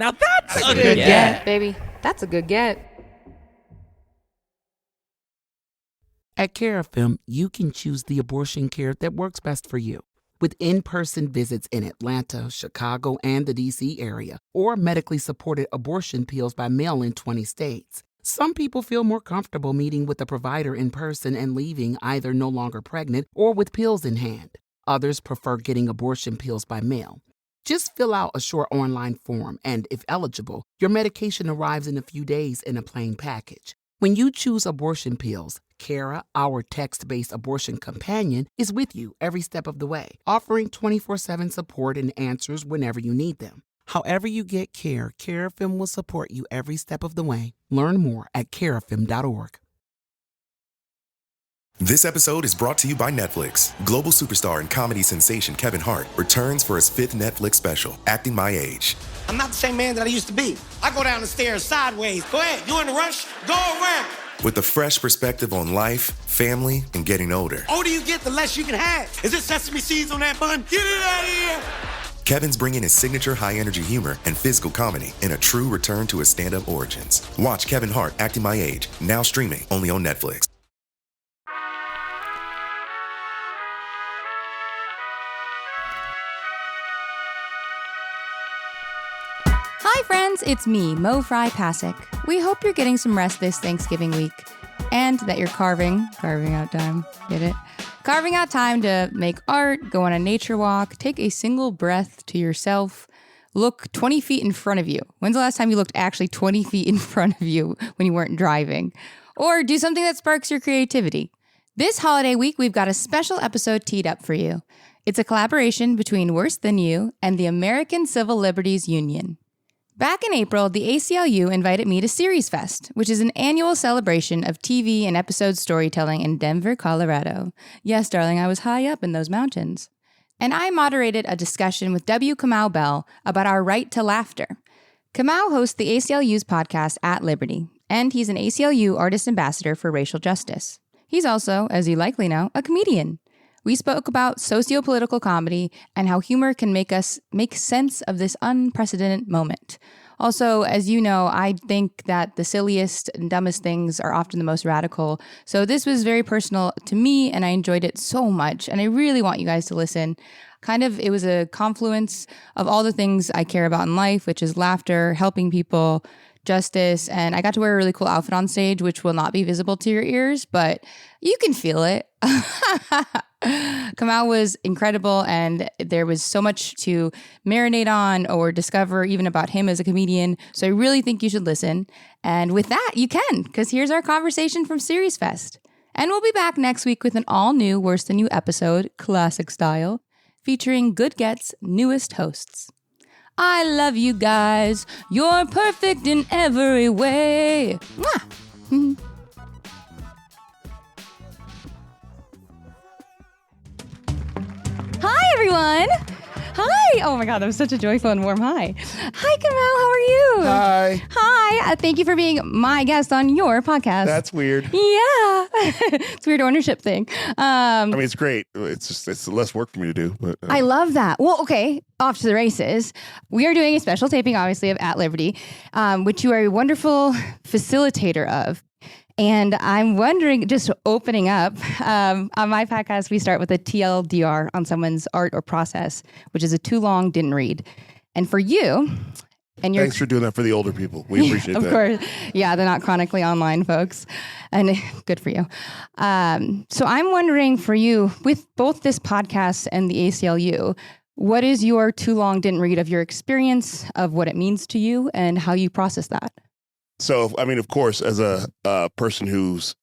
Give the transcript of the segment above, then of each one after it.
Now that's a good get. Baby. That's a good get. At CareFM, you can choose the abortion care that works best for you. With in-person visits in Atlanta, Chicago, and the D.C. area, or medically supported abortion pills by mail in 20 states. Some people feel more comfortable meeting with a provider in person and leaving either no longer pregnant or with pills in hand. Others prefer getting abortion pills by mail. Just fill out a short online form, and if eligible, your medication arrives in a few days in a plain package. When you choose abortion pills, Cara, our text-based abortion companion, is with you every step of the way, offering 24/7 support and answers whenever you need them. However you get care, CareFM will support you every step of the way. Learn more at carefm.org. This episode is brought to you by Netflix. Global superstar and comedy sensation Kevin Hart returns for his 5th Netflix special, Acting My Age. I'm not the same man that I used to be. I go down the stairs sideways. Go ahead, you in a rush? Go around. With a fresh perspective on life, family, and getting older. Older you get, the less you can have. Is it sesame seeds on that bun? Get it out of here! Kevin's bringing his signature high-energy humor and physical comedy in a true return to his stand-up origins. Watch Kevin Hart, Acting My Age, now streaming only on Netflix. Hi friends, it's me, Mo Pasek. We hope you're getting some rest this Thanksgiving week and that you're carving out time, get it? Carving out time to make art, go on a nature walk, take a single breath to yourself, look 20 feet in front of you. When's the last time you looked actually 20 feet in front of you when you weren't driving? Or do something that sparks your creativity. This holiday week, we've got a special episode teed up for you. It's a collaboration between Worse Than You and the American Civil Liberties Union. Back in April, the ACLU invited me to SeriesFest, which is an annual celebration of TV and episode storytelling in Denver, Colorado. Yes, darling, I was high up in those mountains. And I moderated a discussion with Kamau Bell about our right to laughter. Kamau hosts the ACLU's podcast At Liberty, and he's an ACLU artist ambassador for racial justice. He's also, as you likely know, a comedian. We spoke about sociopolitical comedy and how humor can make us make sense of this unprecedented moment. Also, as you know, I think that the silliest and dumbest things are often the most radical. So this was very personal to me, and I enjoyed it so much. And I really want you guys to listen. It was a confluence of all the things I care about in life, which is laughter, helping people, justice, and I got to wear a really cool outfit on stage, which will not be visible to your ears, but you can feel it. Kamau was incredible, and there was so much to marinate on or discover even about him as a comedian, so I really think you should listen. And with that, you can, because here's our conversation from SeriesFest. And we'll be back next week with an all-new Worse Than You episode, classic style, featuring Good Get's newest hosts. I love you guys. You're perfect in every way. Mwah. Hi, everyone. Hi. Oh, my God. That was such a joyful and warm hi. Hi, Kamau. How are you? Hi. Hi. Thank you for being my guest on your podcast. That's weird. Yeah. It's a weird ownership thing. I mean, it's great. It's less work for me to do. But I love that. Well, okay. Off to the races. We are doing a special taping, obviously, of At Liberty, which you are a wonderful facilitator of. And I'm wondering, just opening up, on my podcast, we start with a TLDR on someone's art or process, which is a too long didn't read. And for you, and thanks for doing that for the older people. We appreciate that. Of course. Yeah, they're not chronically online folks. And good for you. So I'm wondering for you, with both this podcast and the ACLU, what is your too long didn't read of your experience, of what it means to you, and how you process that? So, I mean, of course, as a person whose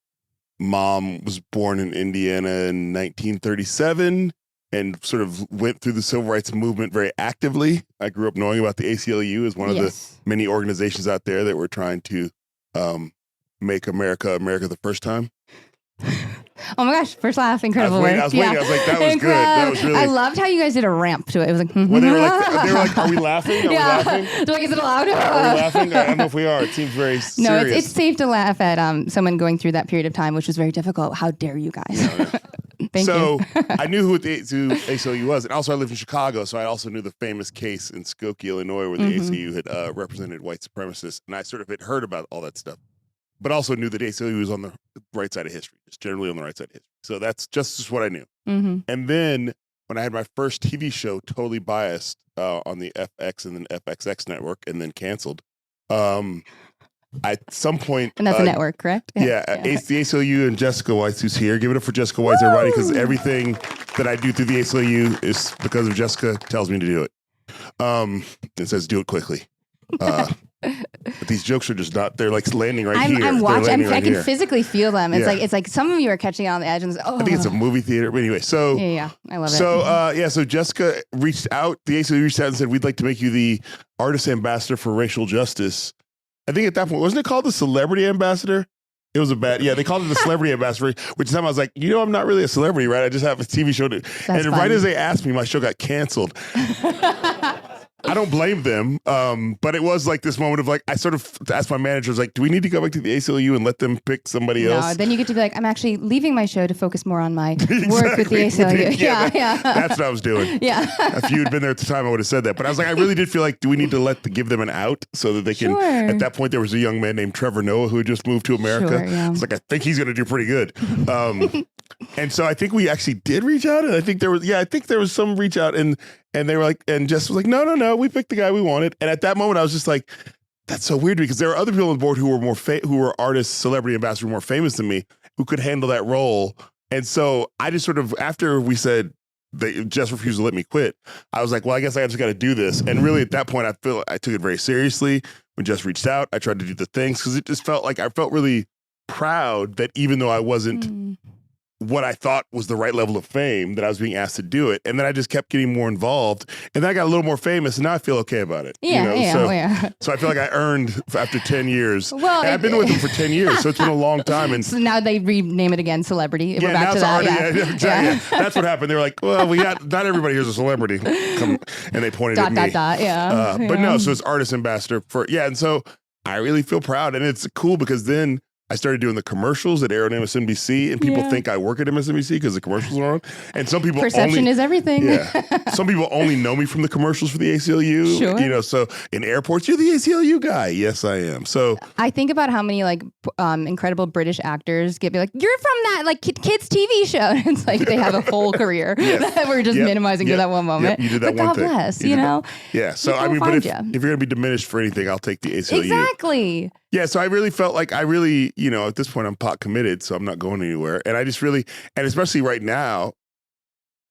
mom was born in Indiana in 1937 and sort of went through the civil rights movement very actively, I grew up knowing about the ACLU as one of the many organizations out there that were trying to make America the first time. Oh my gosh, first laugh, incredible work. I was waiting. I was like, that was good. That was really... I loved how you guys did a ramp to it. It was like, well, they were like, are we laughing? Are we laughing? They're like, is it allowed? Are we laughing? I don't know if we are. It seems very serious. No, it's safe to laugh at someone going through that period of time, which was very difficult. How dare you guys? Thank so you. I knew who the ACLU was. And also I lived in Chicago, so I also knew the famous case in Skokie, Illinois, where the ACLU had represented white supremacists. And I sort of had heard about all that stuff, but also knew that ACLU was on the right side of history, just generally on the right side of history. So that's just what I knew. And then when I had my first TV show, Totally Biased, on the FX and then FXX network, and then canceled, at some point... And that's a network, correct? Yeah. The ACLU and Jessica Weiss, who's here. Give it up for Jessica Weiss, everybody, because everything that I do through the ACLU is because of Jessica tells me to do it. It says, do it quickly. But these jokes are just not, they're like landing right here. I'm watching, I can here. physically feel them. It's like some of you are catching on the edge and I think it's a movie theater. But anyway, so. Yeah, I love it. So Jessica reached out, the ACLU reached out and said, we'd like to make you the artist ambassador for racial justice. I think at that point, wasn't it called the celebrity ambassador? It was they called it the celebrity ambassador, which time I was like, I'm not really a celebrity, right? I just have a TV show. Right as they asked me, my show got canceled. I don't blame them, but it was like this moment of like, I sort of asked my manager, like, do we need to go back to the ACLU and let them pick somebody else? No, then you get to be like, I'm actually leaving my show to focus more on my work with the ACLU. That's what I was doing. Yeah. If you had been there at the time, I would have said that. But I was like, I really did feel like, do we need to give them an out so that they can, at that point, there was a young man named Trevor Noah who had just moved to America. Sure, yeah. I was like, I think he's going to do pretty good. And so I think we actually did reach out, and I think there was some reach out, and they were like, and Jess was like, no, we picked the guy we wanted. And at that moment, I was just like, that's so weird, because there were other people on the board who were who were artists, celebrity ambassadors, more famous than me, who could handle that role. And so I just sort of, after we said Jess refused to let me quit, I was like, well, I guess I just got to do this. And really, at that point, I took it very seriously. When Jess reached out, I tried to do the things, because it just felt like I felt really proud that even though I wasn't what I thought was the right level of fame, that I was being asked to do it. And then I just kept getting more involved. And then I got a little more famous, and now I feel okay about it. So I feel like I earned after 10 years. Well, and I've been with them for 10 years, so it's been a long time. And so now they rename it again Celebrity. We're back to that. That's what happened. They were like, well, not everybody here's a celebrity. And they pointed at me. But no, so it's artist ambassador and so I really feel proud. And it's cool because then I started doing the commercials that air on MSNBC, and people think I work at MSNBC because the commercials are on. And some people perception is everything. Yeah. Some people only know me from the commercials for the ACLU. Sure. So in airports, you're the ACLU guy. Yes, I am. So I think about how many incredible British actors be like, you're from that kids TV show. It's like they have a whole career that we're just minimizing to that one moment. You did that but one God thing. bless, Yeah. So I mean, but if you're going to be diminished for anything, I'll take the ACLU. Exactly. Yeah, so I really felt like at this point I'm pot committed, so I'm not going anywhere. And I just really, and especially right now,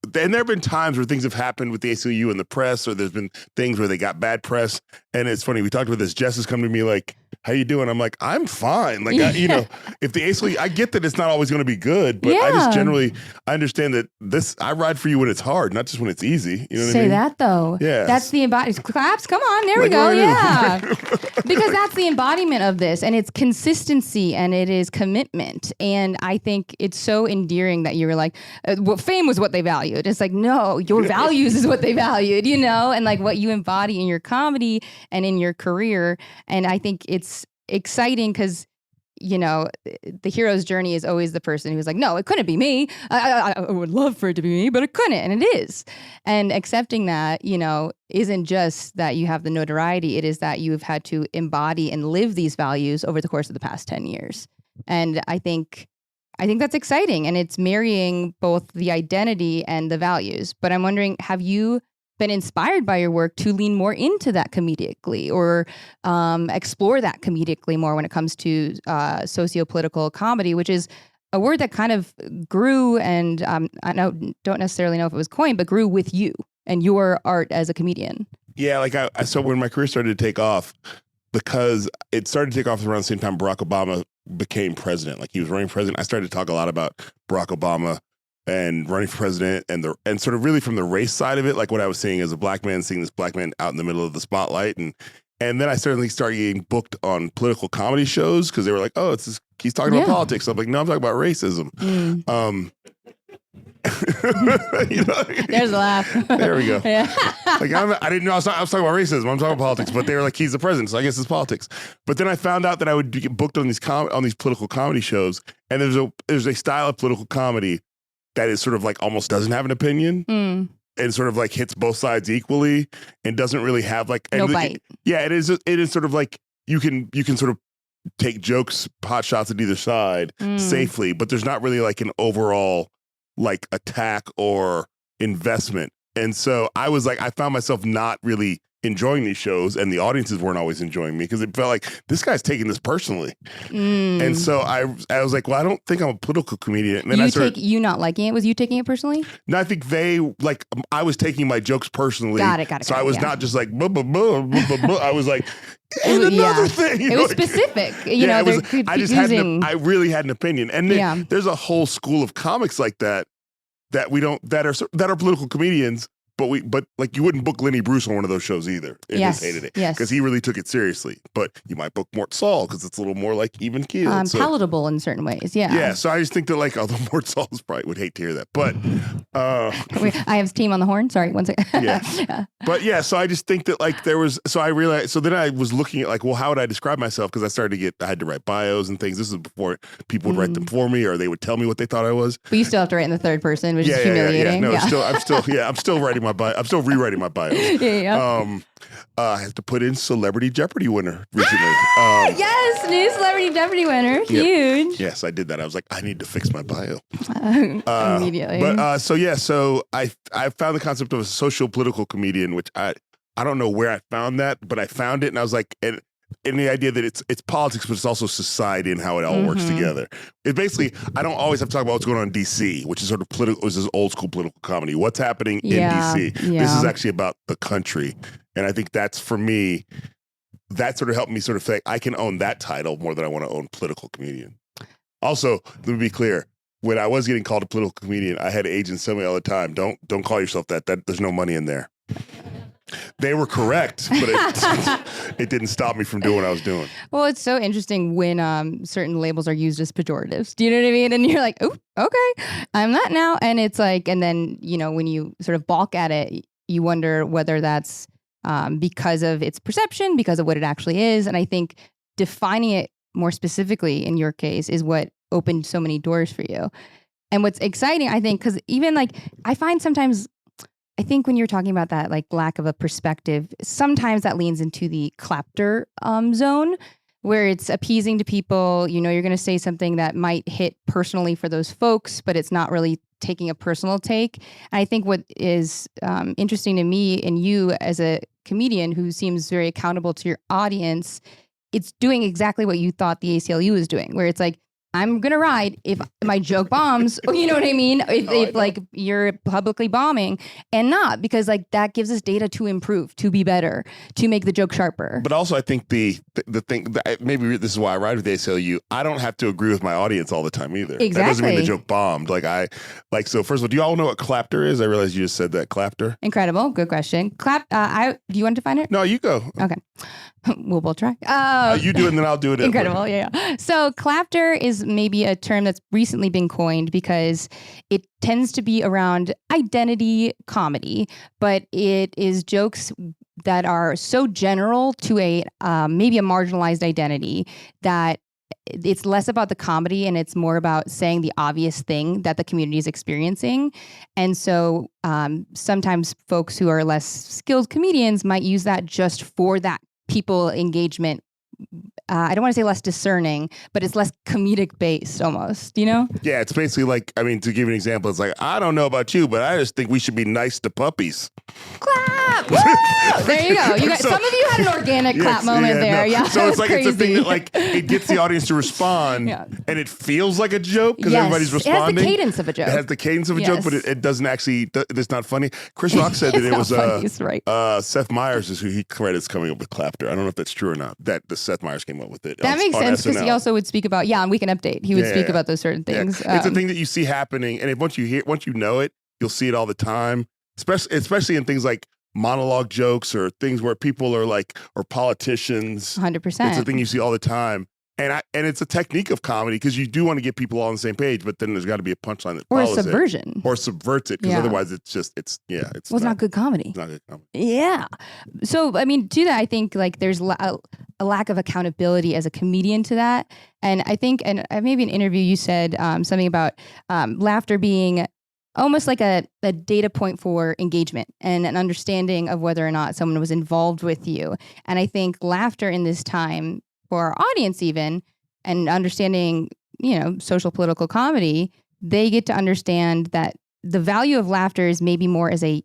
and there have been times where things have happened with the ACLU in the press, or there's been things where they got bad press. And it's funny, we talked about this. Jess has come to me like, how you doing? I'm like, I'm fine. Like, if the ACLU, I get that it's not always going to be good, but I just generally, I understand that I ride for you when it's hard, not just when it's easy. You know what I mean? Say that though. Yeah. That's the embodiment. Claps. Come on. There we go. Yeah. Because that's the embodiment of this, and it's consistency and it is commitment. And I think it's so endearing that you were like, fame was what they valued. It's like, no, your values is what they valued, and like what you embody in your comedy and in your career. And I think it's exciting because the hero's journey is always the person who's like, no, it couldn't be me. I would love for it to be me, but it couldn't, and it is. And accepting that, isn't just that you have the notoriety, it is that you've had to embody and live these values over the course of the past 10 years. And I think that's exciting, and it's marrying both the identity and the values. But I'm wondering, have you been inspired by your work to lean more into that comedically, or explore that comedically more when it comes to sociopolitical comedy, which is a word that kind of grew, and I don't necessarily know if it was coined, but grew with you and your art as a comedian. Yeah, like so when my career started to take off, because it started to take off around the same time Barack Obama became president. Like, he was running for president. I started to talk a lot about Barack Obama and running for president, and sort of really from the race side of it, like what I was seeing as a black man, seeing this black man out in the middle of the spotlight. And then I certainly started getting booked on political comedy shows because they were like, oh, he's talking about politics. So I'm like, no, I'm talking about racism. There's a laugh. There we go. Yeah. Like, I didn't know I was talking about racism. I'm talking about politics, but they were like, he's the president, so I guess it's politics. But then I found out that I would get booked on these political comedy shows, and there's a style of political comedy that is sort of like almost doesn't have an opinion. And sort of like hits both sides equally and doesn't really have like No bite. Yeah, it is sort of like you can sort of take jokes, pot shots at either side safely, but there's not really like an overall like attack or investment. And so I was like, I found myself not really enjoying these shows, and the audiences weren't always enjoying me because it felt like this guy's taking this personally. And so I was like, well, I don't think I'm a political comedian. And then you not liking it? Was you taking it personally? No, I think I was taking my jokes personally. Got it. So I was not just like, buh, buh, buh, buh, buh, buh. I was like, and another thing. It was specific. I really had an opinion. And then there's a whole school of comics like that are political comedians. But like you wouldn't book Lenny Bruce on one of those shows either. And yes, hated it yes, because he really took it seriously. But you might book Mort Saul because it's a little more like even keeled, palatable in certain ways. Yeah, yeah. So I just think that like, although Mort Saul probably would hate to hear that, but I have team on the horn. Sorry, one second. Yeah, but yeah. So I just think that like there was. So I realized. So then I was looking at like, well, how would I describe myself? Because I had to write bios and things. This is before people would write them for me, or they would tell me what they thought I was. But you still have to write in the third person, which is humiliating. No, I'm still writing my bio. I'm still rewriting my bio. I have to put in Celebrity Jeopardy winner recently. Yes, new Celebrity Jeopardy winner. Huge. Yes, I did that. I was like, I need to fix my bio. Immediately. But so I found the concept of a socio-political comedian, which I don't know where I found that, but I found it, and I was like, and the idea that it's politics, but it's also society and how it all works together. It basically, I don't always have to talk about what's going on in D.C., which is sort of political, which is old school political comedy. What's happening in D.C.? Yeah. This is actually about the country. And I think that's, for me, that sort of helped me sort of think I can own that title more than I want to own political comedian. Also, let me be clear. When I was getting called a political comedian, I had agents tell me all the time, don't call yourself that. There's no money in there. They were correct, but it didn't stop me from doing what I was doing. Well, it's so interesting when certain labels are used as pejoratives. Do you know what I mean? And you're like, oh, okay, I'm that now. And it's like, and then, when you sort of balk at it, you wonder whether that's because of its perception, because of what it actually is. And I think defining it more specifically in your case is what opened so many doors for you. And what's exciting, I think, because even like I find sometimes, I think when you're talking about that like lack of a perspective, sometimes that leans into the clapter zone where it's appeasing to people. You're going to say something that might hit personally for those folks, but it's not really taking a personal take. And I think what is interesting to me and you as a comedian who seems very accountable to your audience, it's doing exactly what you thought the ACLU was doing, where it's like, I'm going to ride if my joke bombs, you know what I mean? If like you're publicly bombing and not, because like that gives us data to improve, to be better, to make the joke sharper. But also I think the thing, maybe this is why I ride with the ACLU, I don't have to agree with my audience all the time either. Exactly. That doesn't mean the joke bombed. So first of all, do you all know what clapter is? I realize you just said that, clapter. Incredible. Good question. Do you want to define it? No, you go. Okay. We'll both try. You do it and then I'll do it. Incredible. Yeah. So clapter is maybe a term that's recently been coined because it tends to be around identity comedy, but it is jokes that are so general to a maybe a marginalized identity that it's less about the comedy and it's more about saying the obvious thing that the community is experiencing. And so sometimes folks who are less skilled comedians might use that just for that people engagement. I don't want to say less discerning, but it's less comedic based almost, Yeah, it's basically like, to give you an example, it's like, I don't know about you, but I just think we should be nice to puppies. Clap! Woo! There you go. Some of you had an organic clap moment there. No. Yeah. So it's like, crazy. It's a thing that like, it gets the audience to respond and it feels like a joke because everybody's responding. It has the cadence of a joke. It has the cadence of a joke, but it doesn't actually, it's not funny. Chris Rock said that it was right. Seth Meyers is who he credits coming up with clapter. I don't know if that's true or not. That the Seth Meyers came up with it. That makes sense because he also would speak about, on Weekend Update, he would speak about those certain things. Yeah. It's a thing that you see happening. And once you know it, you'll see it all the time, especially in things like monologue jokes or things where people are like, or politicians. 100%. It's a thing you see all the time. And it's a technique of comedy because you do want to get people all on the same page, but then there's got to be a punchline that follows it. Or a subversion. Or subverts it because otherwise it's not good comedy. It's not good comedy. Yeah. So, to that, I think like there's a lack of accountability as a comedian to that. And I think, and maybe in an interview you said something about laughter being almost like a data point for engagement and an understanding of whether or not someone was involved with you. And I think laughter in this time for our audience even, and understanding, social political comedy, they get to understand that the value of laughter is maybe more as a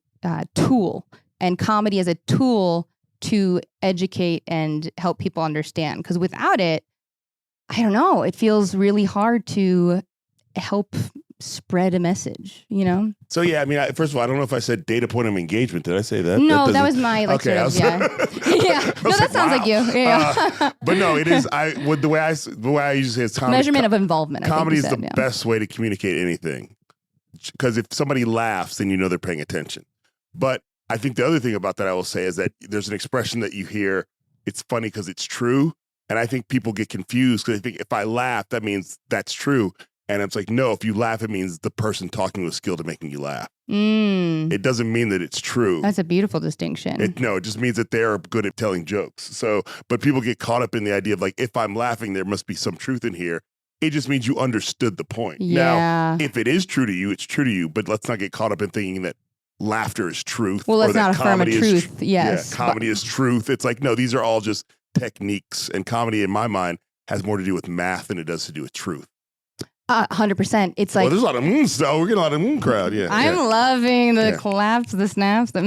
tool, and comedy as a tool to educate and help people understand. Because without it, I don't know, it feels really hard to help spread a message, So yeah, I mean, first of all, I don't know if I said data point of engagement. Did I say that? No, that was my okay. yeah. Yeah. No, that sounds like you. Yeah. But no, it is. The way I usually say it's comedy. Measurement of involvement. Comedy is the best way to communicate anything, because if somebody laughs, then they're paying attention. But I think the other thing about that I will say is that there's an expression that you hear. It's funny because it's true, and I think people get confused because they think if I laugh, that means that's true. And it's like, no, if you laugh, it means the person talking was skilled at making you laugh. It doesn't mean that it's true. That's a beautiful distinction. It just means that they're good at telling jokes. So, but people get caught up in the idea of like, if I'm laughing, there must be some truth in here. It just means you understood the point. Yeah. Now, if it is true to you, it's true to you. But let's not get caught up in thinking that laughter is truth. Well, let's not affirm a truth. Yes. Yeah, comedy is truth. It's like, no, these are all just techniques. And comedy, in my mind, has more to do with math than it does to do with truth. 100%. It's like, there's a lot of so we're getting a lot of crowd. Yeah, I'm loving the claps, the snaps, the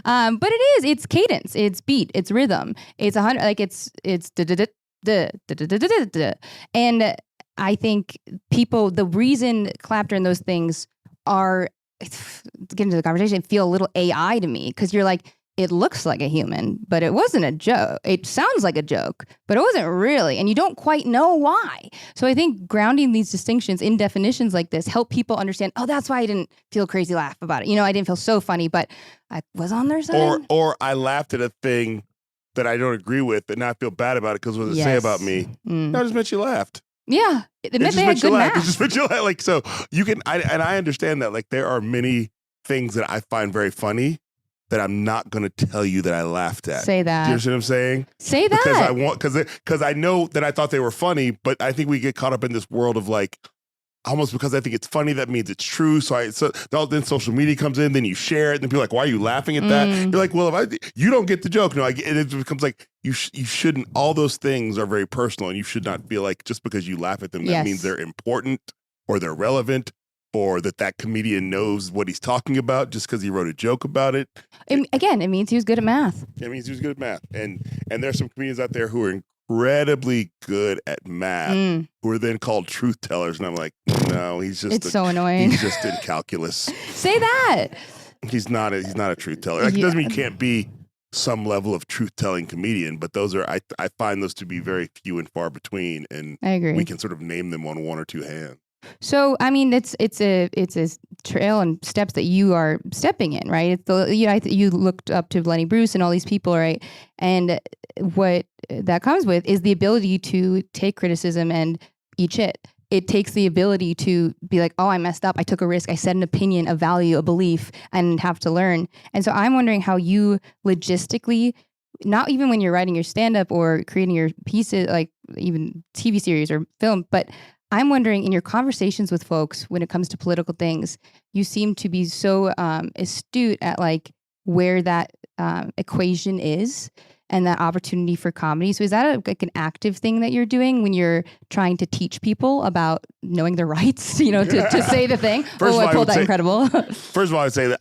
but it's cadence, it's beat, it's rhythm, it's 100, like it's and I think people, the reason clapter and those things are, get into the conversation, feel a little AI to me, because you're like, it looks like a human, but it wasn't a joke. It sounds like a joke, but it wasn't really. And you don't quite know why. So I think grounding these distinctions in definitions like this help people understand, oh, that's why I didn't feel crazy laugh about it. I didn't feel so funny, but I was on their side. Or I laughed at a thing that I don't agree with and not feel bad about it because what does it say about me? No, it just meant you laughed. Yeah. It meant they had good math. It just meant you laughed. Like, so you can, I understand that, like, there are many things that I find very funny that I'm not going to tell you that I laughed at. Say that. Do you understand what I'm saying? Say that. Because I know that I thought they were funny, but I think we get caught up in this world of like, almost because I think it's funny, that means it's true. So then social media comes in, then you share it, and then people are like, why are you laughing at that? You're like, well, you don't get the joke. No, and it becomes like, you shouldn't, all those things are very personal, and you should not feel like just because you laugh at them, that means they're important or they're relevant, or that comedian knows what he's talking about just because he wrote a joke about it. Again, it means he was good at math. It means he was good at math. And there's some comedians out there who are incredibly good at math, who are then called truth tellers. And I'm like, no, it's so annoying. He's just in calculus. Say that. He's not a truth teller. Like, it doesn't mean you can't be some level of truth-telling comedian, but those are, I find those to be very few and far between. And I agree. We can sort of name them on one or two hands. So, I mean, it's a trail and steps that you are stepping in, right? You looked up to Lenny Bruce and all these people, right? And what that comes with is the ability to take criticism and eat shit. It takes the ability to be like, oh, I messed up. I took a risk. I said an opinion, a value, a belief, and have to learn. And so I'm wondering how you logistically, not even when you're writing your stand-up or creating your pieces, like even TV series or film, but I'm wondering, in your conversations with folks when it comes to political things, you seem to be so astute at like where that equation is and that opportunity for comedy. So is that like an active thing that you're doing when you're trying to teach people about knowing their rights, to say the thing? I pulled that incredible. First of all, I'd say that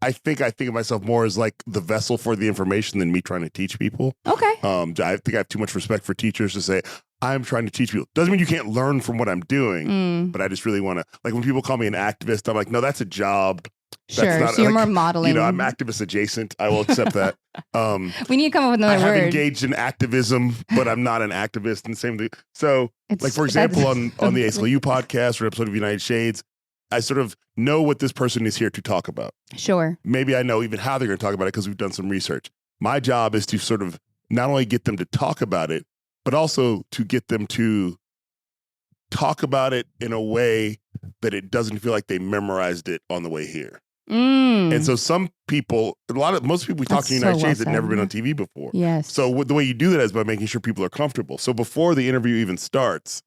I think of myself more as like the vessel for the information than me trying to teach people. Okay. I think I have too much respect for teachers to say, I'm trying to teach people. Doesn't mean you can't learn from what I'm doing, but I just really want to, like, when people call me an activist, I'm like, no, that's a job. Sure, so you're more modeling. I'm activist adjacent. I will accept that. We need to come up with another word. I have engaged in activism, but I'm not an activist. And same thing. So, like, for example, on the ACLU podcast or episode of United Shades, I sort of know what this person is here to talk about. Sure. Maybe I know even how they're going to talk about it because we've done some research. My job is to sort of not only get them to talk about it, but also to get them to talk about it in a way that it doesn't feel like they memorized it on the way here. And so some people, most people we talk to in the United States had never been on TV before. Yes. So the way you do that is by making sure people are comfortable. So before the interview even starts,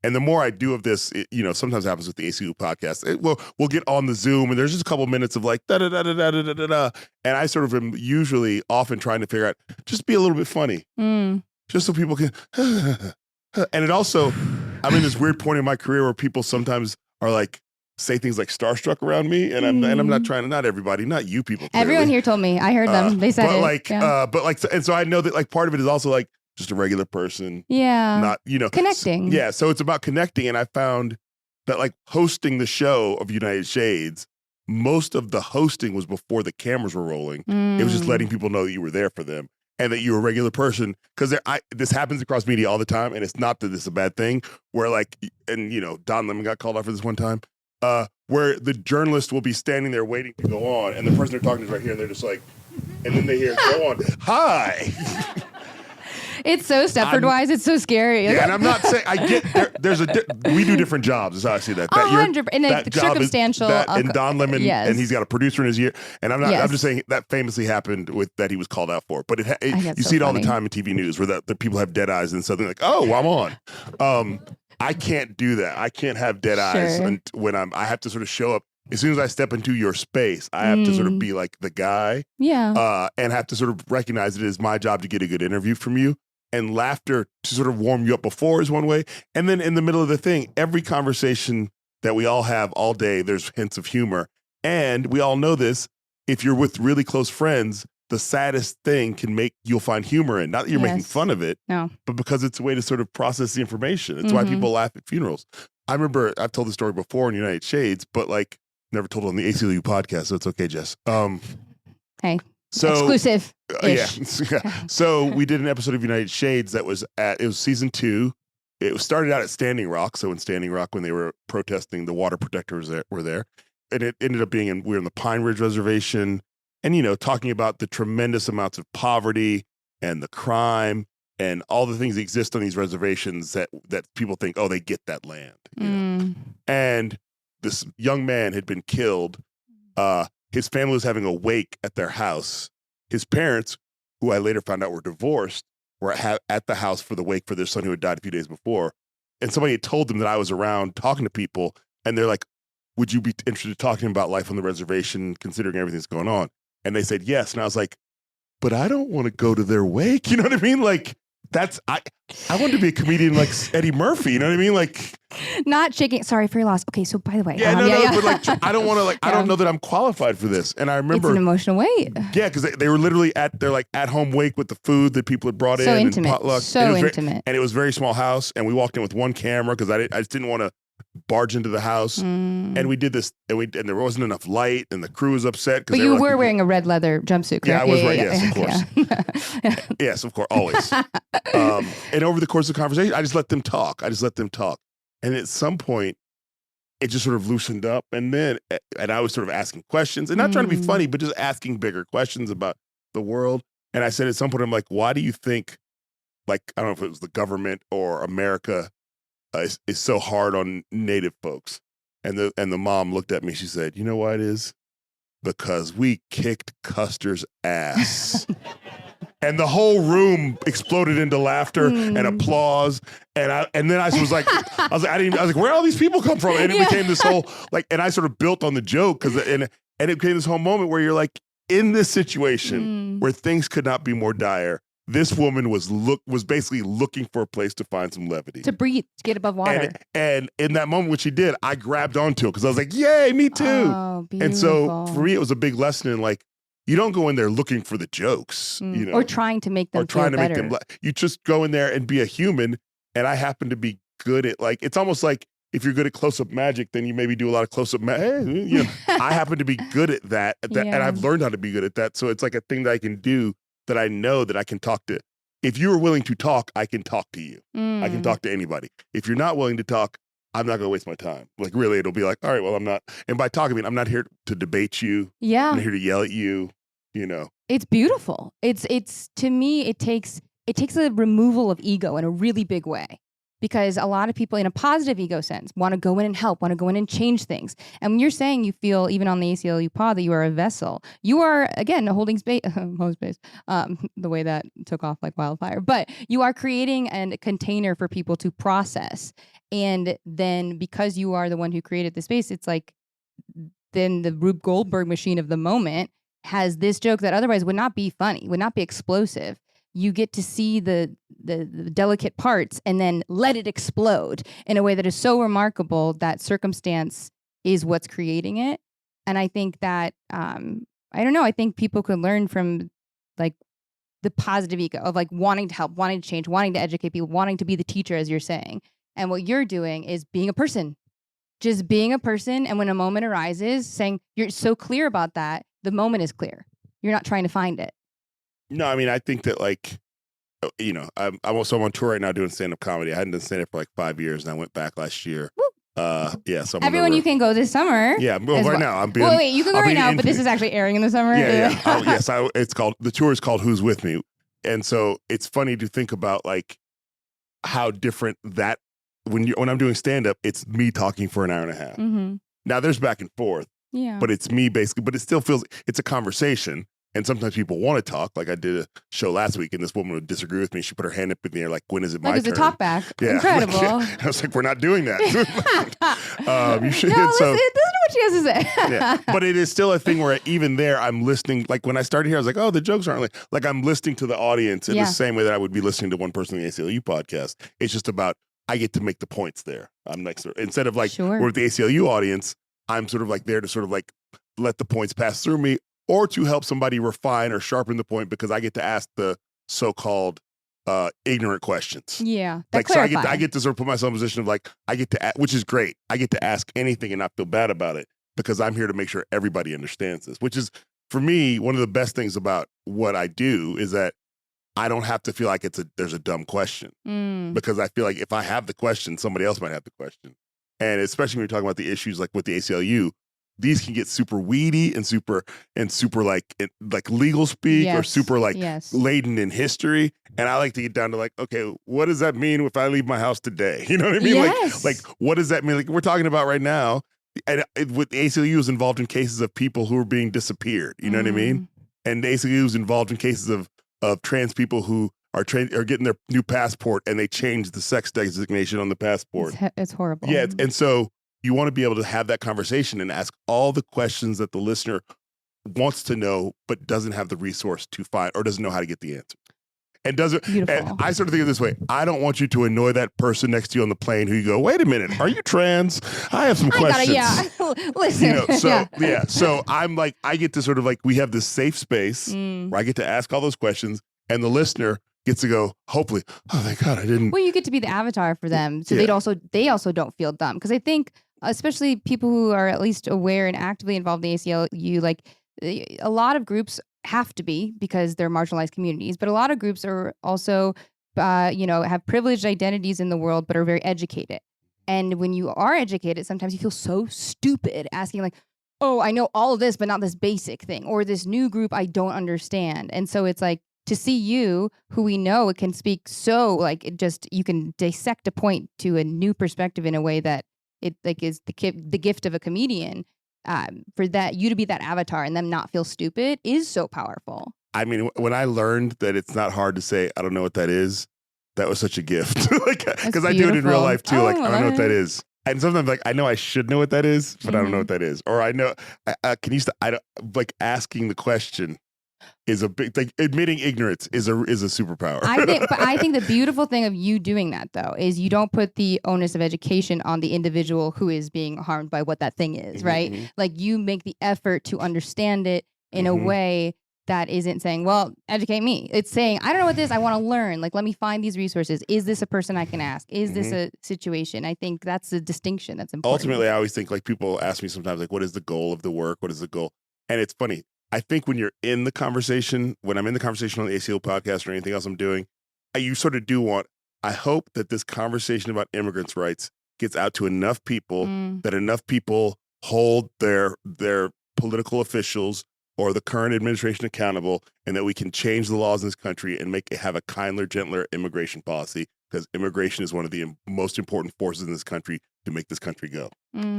And the more I do of this, sometimes it happens with the ACLU podcast. We'll get on the Zoom and there's just a couple minutes of like da da da da da da da da, and I sort of am usually often trying to figure out just be a little bit funny, just so people can. And it also, I'm in this weird point in my career where people sometimes are like say things like starstruck around me, and I'm not trying to. Not everybody, not you people. Clearly. Everyone here told me. I heard them. They said it. And so I know that like part of it is also like just a regular person. Yeah. Not connecting. So it's about connecting, and I found that like hosting the show of United Shades, most of the hosting was before the cameras were rolling. It was just letting people know that you were there for them. And that you're a regular person, because this happens across media all the time, and it's not that this is a bad thing. Where like, and Don Lemon got called out for this one time, where the journalist will be standing there waiting to go on, and the person they're talking to is right here, and they're just like, and then they hear go on, hi. It's so Stepford-wise. It's so scary. Yeah, and I'm not saying I get we do different jobs. Is how I see that. 100%. And that job circumstantial. And Don Lemon, yes. and he's got a producer in his ear. And I'm not. Yes. I'm just saying that famously happened with that he was called out for. But you see it all the time in TV news where the people have dead eyes and suddenly like, oh, I'm on. I can't do that. I can't have dead eyes when I have to sort of show up. As soon as I step into your space, I have to sort of be like the guy. Yeah. And have to sort of recognize it is my job to get a good interview from you. And laughter to sort of warm you up before is one way. And then in the middle of the thing, every conversation that we all have all day, there's hints of humor. And we all know this, if you're with really close friends, the saddest thing you'll find humor in. Not that you're making fun of it, but because it's a way to sort of process the information. It's why people laugh at funerals. I remember, I've told the story before in United Shades, but like never told it on the ACLU podcast, so it's okay, Jess. Hey. So exclusive. Yeah. So we did an episode of United Shades that was season 2. It started out at Standing Rock. So in Standing Rock, when they were protesting, the water protectors were there. And it ended up being we were in the Pine Ridge Reservation and, talking about the tremendous amounts of poverty and the crime and all the things that exist on these reservations that people think, oh, they get that land. And this young man had been killed. His family was having a wake at their house. His parents, who I later found out were divorced, were at the house for the wake for their son who had died a few days before. And somebody had told them that I was around talking to people, and they're like, would you be interested in talking about life on the reservation, considering everything that's going on? And they said yes. And I was like, but I don't want to go to their wake. You know what I mean? Like, I want to be a comedian like Eddie Murphy. You know what I mean? Like, not shaking. Sorry for your loss. Okay, so by the way, but like, I don't want to like. I don't know that I'm qualified for this. And I remember it's an emotional weight. Yeah, because they were literally at their like at home wake with the food that people had brought in intimate. And potluck. So intimate. And it was a very small house. And we walked in with one camera because I just didn't want to barge into the house. And we did this, and there wasn't enough light, and the crew was upset. But you were wearing a red leather jumpsuit, correct? Yeah, I was right. Yes, of course. Yes, of course, always. And over the course of the conversation, I just let them talk. And at some point, it just sort of loosened up. And I was sort of asking questions, and not trying to be funny, but just asking bigger questions about the world. And I said at some point, I'm like, why do you think, like, I don't know if it was the government or America, is so hard on Native folks? And the mom looked at me. She said, you know why it is? Because we kicked Custer's ass. And the whole room exploded into laughter and applause. And then I was like, where all these people come from? And it became this whole and I sort of built on the joke and it became this whole moment where you're like, in this situation where things could not be more dire, this woman was basically looking for a place to find some levity. To breathe, to get above water. And in that moment when she did, I grabbed onto it because I was like, yay, me too. Oh, beautiful. And so for me, it was a big lesson in like, you don't go in there looking for the jokes, or trying to make them feel better. You just go in there and be a human. And I happen to be good at it's almost like if you're good at close-up magic, then you maybe do a lot of close-up magic. I happen to be good at that, and I've learned how to be good at that. So it's like a thing that I can do that I know that I can talk to. If you are willing to talk, I can talk to you. I can talk to anybody. If you're not willing to talk, I'm not going to waste my time. Like, really, it'll be like, all right, well, I'm not. And by talking, I mean, I'm not here to debate you. Yeah. I'm not here to yell at you, It's beautiful. It's to me, it takes a removal of ego in a really big way. because a lot of people in a positive ego sense want to go in and help, want to go in and change things. And when you're saying you feel, even on the ACLU pod, that you are a vessel, you are, again, holding space, the way that took off like wildfire, but you are creating a container for people to process. And then because you are the one who created the space, it's like, then the Rube Goldberg machine of the moment has this joke that otherwise would not be funny, would not be explosive. You get to see the delicate parts and then let it explode in a way that is so remarkable that circumstance is what's creating it. And I think that, I don't know, I think people could learn from like the positive ego of like wanting to help, wanting to change, wanting to educate people, wanting to be the teacher, as you're saying. And what you're doing is being a person, just being a person. And when a moment arises, saying you're so clear about that, the moment is clear. You're not trying to find it. No, I mean, I think that like, you know, I'm also on tour right now doing stand-up comedy. I hadn't done stand-up for like 5 years, and I went back last year. Yeah, so everyone, you can go this summer. Yeah, well, right now I'm being. Well, wait, you can go right now, but this is actually airing in the summer. Yeah. Yes, it's called, the tour is called Who's With Me, and so it's funny to think about like how different that when I'm doing stand-up, it's me talking for an hour and a half. Mm-hmm. Now there's back and forth, yeah, but it's me basically. But it still feels it's a conversation. And sometimes people want to talk. Like I did a show last week, and this woman would disagree with me. She put her hand up in the air, like, "When is it my turn?" Like it's a talk back. Yeah. Incredible. I was like, "We're not doing that." You should. No, so, listen to what she has to say. yeah. But it is still a thing where even there, I'm listening. Like when I started here, I was like, "Oh, the jokes aren't like I'm listening to the audience in the same way that I would be listening to one person in the ACLU podcast." It's just about I get to make the points there. I'm like instead of like we're with the ACLU audience, I'm sort of like there to sort of like let the points pass through me, or to help somebody refine or sharpen the point because I get to ask the so-called ignorant questions. Yeah, like so I get to sort of put myself in a position of like I get to, which is great. I get to ask anything and not feel bad about it because I'm here to make sure everybody understands this. Which is for me one of the best things about what I do is that I don't have to feel like there's a dumb question because I feel like if I have the question, somebody else might have the question. And especially when you're talking about the issues like with the ACLU. These can get super weedy and super like legal speak or super like laden in history. And I like to get down to like, okay, what does that mean if I leave my house today? You know what I mean? Yes. Like what does that mean? Like we're talking about right now, and with the ACLU is involved in cases of people who are being disappeared. You know what I mean? And the ACLU is involved in cases of trans people who are getting their new passport and they change the sex designation on the passport. It's horrible. Yeah, and so you want to be able to have that conversation and ask all the questions that the listener wants to know, but doesn't have the resource to find or doesn't know how to get the answer. And I sort of think of it this way. I don't want you to annoy that person next to you on the plane who you go, wait a minute, are you trans? I have some questions. Listen. You know, so I'm like, I get to sort of like, we have this safe space where I get to ask all those questions and the listener gets to go, hopefully, oh thank God I didn't. Well, you get to be the avatar for them. So they also don't feel dumb. Because I think especially people who are at least aware and actively involved in the ACLU, like a lot of groups have to be because they're marginalized communities, but a lot of groups are also, have privileged identities in the world, but are very educated. And when you are educated, sometimes you feel so stupid asking like, oh, I know all of this, but not this basic thing, or this new group I don't understand. And so it's like, to see you, who we know can speak so like it just, you can dissect a point to a new perspective in a way that it like is the gift of a comedian. For that, you to be that avatar and them not feel stupid is so powerful. I mean, when I learned that it's not hard to say, I don't know what that is, that was such a gift. Because I do it in real life too. Like, I don't know what that is. And sometimes like, I know I should know what that is, but I don't know what that is. Or I know, asking the question is a big, like admitting ignorance is a superpower. I think the beautiful thing of you doing that though is you don't put the onus of education on the individual who is being harmed by what that thing is, right? Like you make the effort to understand it in a way that isn't saying, well, educate me. It's saying, I don't know what this is. I want to learn. Like, let me find these resources. Is this a person I can ask? Is this a situation? I think that's the distinction that's important. Ultimately, I always think like people ask me sometimes like, what is the goal of the work? What is the goal? And it's funny. I think when you're in the conversation, when I'm in the conversation on the ACLU podcast or anything else I'm doing, you sort of do want, I hope that this conversation about immigrants' rights gets out to enough people that enough people hold their political officials or the current administration accountable, and that we can change the laws in this country and have a kinder, gentler immigration policy because immigration is one of the most important forces in this country to make this country go.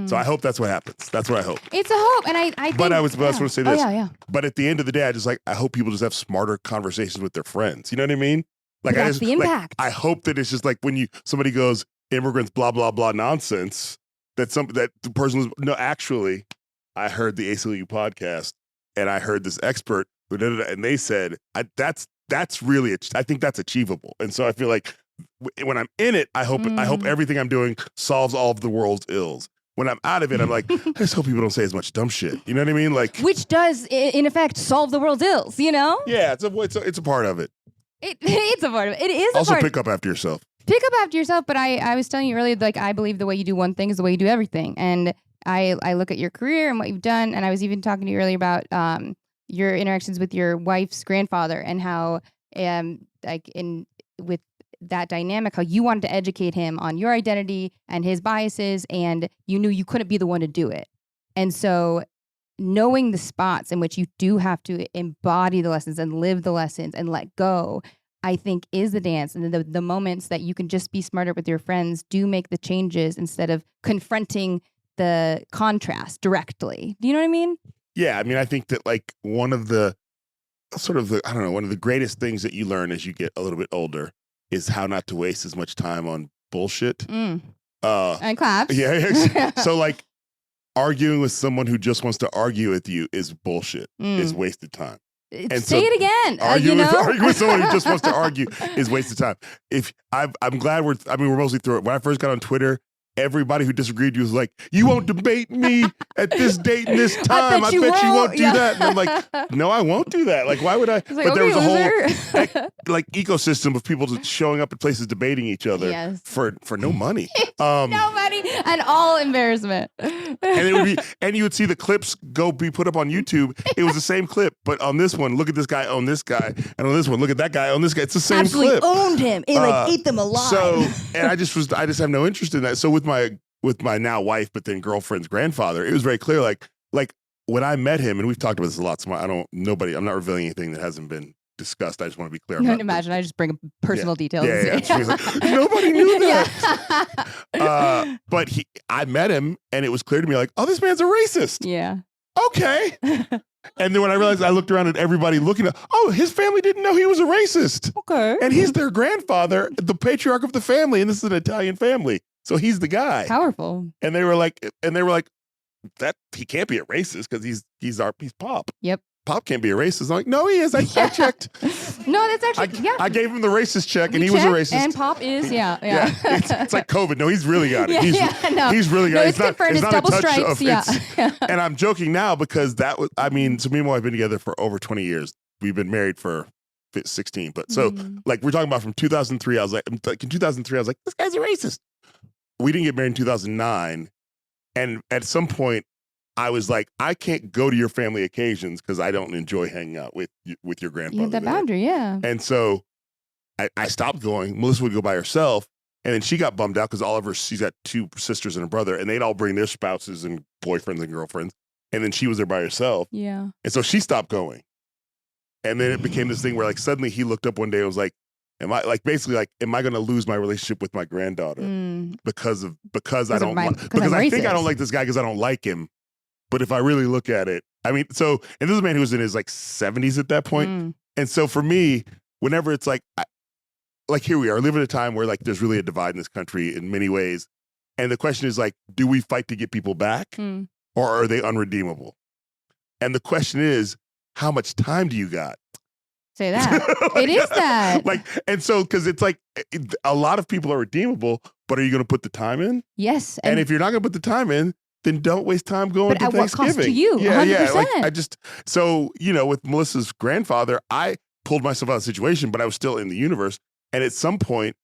So I hope that's what happens. That's what I hope. It's a hope, and I think. But I just want to say this. Oh, yeah. But at the end of the day, I hope people just have smarter conversations with their friends. You know what I mean? Like That's the impact. I hope that it's just like when somebody goes immigrants blah blah blah nonsense. That the person was no. Actually, I heard the ACLU podcast, and I heard this expert and they said that's really I think that's achievable. And so I feel like when I'm in it, I hope everything I'm doing solves all of the world's ills. When I'm out of it, I'm like, I just hope people don't say as much dumb shit. You know what I mean? Like, which does, in effect, solve the world's ills. You know? Yeah, it's a part of it. It's a part of it. It is. Also, pick up after yourself. Pick up after yourself. But I was telling you earlier, like, I believe the way you do one thing is the way you do everything. And I look at your career and what you've done. And I was even talking to you earlier about your interactions with your wife's grandfather and how, with that dynamic, how you wanted to educate him on your identity and his biases, and you knew you couldn't be the one to do it. And so knowing the spots in which you do have to embody the lessons and live the lessons and let go, I think is the dance. And the moments that you can just be smarter with your friends do make the changes instead of confronting the contrast directly. Do you know what I mean? Yeah, I mean, I think that like one of the greatest things that you learn as you get a little bit older is how not to waste as much time on bullshit. And claps. Yeah. So like arguing with someone who just wants to argue with you is bullshit. Is wasted time. And say it again. Arguing with someone who just wants to argue is wasted time. I'm glad we're mostly through it. When I first got on Twitter, everybody who disagreed with you was like, you won't debate me at this date and this time. I bet you won't do that. And I'm like, no, I won't do that. Like, why would I? But there was a whole ecosystem of people just showing up at places debating each other for no money. No money and all embarrassment. and you would see the clips be put up on YouTube. It was the same clip, but on this one, look at this guy own this guy, and on this one, look at that guy own this guy. It's the same clip. Owned him. It ate them alive. So, and I just have no interest in that. So with my now wife, but then girlfriend's grandfather, it was very clear. Like when I met him, and we've talked about this a lot. So I'm not revealing anything that hasn't been discussed. I just want to be clear. You can imagine. I just bring up personal details. Yeah. Like, nobody knew that. But I met him, and it was clear to me, like, oh, this man's a racist. Yeah. Okay. And then when I realized, I looked around at everybody looking at, oh, his family didn't know he was a racist. Okay. And he's their grandfather, the patriarch of the family, and this is an Italian family. So he's the guy. Powerful. And they were like, that he can't be a racist because he's Pop. Yep. Pop can't be a racist. I'm like, no, he is. I checked. No, that's actually, I gave him the racist check, and he was a racist. And Pop is, yeah. It's like COVID. No, he's really got it. He's really got it. It's confirmed. It's double stripes. And I'm joking now because that was, I mean, so me and my wife have been together for over 20 years. We've been married for 16. But so, like, we're talking about from 2003. In 2003, I was like, this guy's a racist. We didn't get married in 2009. And at some point, I was like, I can't go to your family occasions because I don't enjoy hanging out with your grandfather. You had that boundary, yeah. And so I stopped going. Melissa would go by herself. And then she got bummed out because she's got 2 sisters and a brother, and they'd all bring their spouses and boyfriends and girlfriends. And then she was there by herself. Yeah. And so she stopped going. And then it became this thing where like suddenly he looked up one day and was like, am I going to lose my relationship with my granddaughter because I think I don't like this guy because I don't like him. But if I really look at it, I mean, so, and this is a man who was in his like 70s at that point. And so for me, whenever it's like here we are living at a time where like there's really a divide in this country in many ways. And the question is like, do we fight to get people back or are they unredeemable? And the question is, how much time do you got? Say that. It is that. And so, because it's like a lot of people are redeemable, but are you going to put the time in? Yes. And if you're not going to put the time in, then don't waste time going to Thanksgiving. But at what cost to you? Yeah, 100%. So, with Melissa's grandfather, I pulled myself out of the situation, but I was still in the universe. And at some point,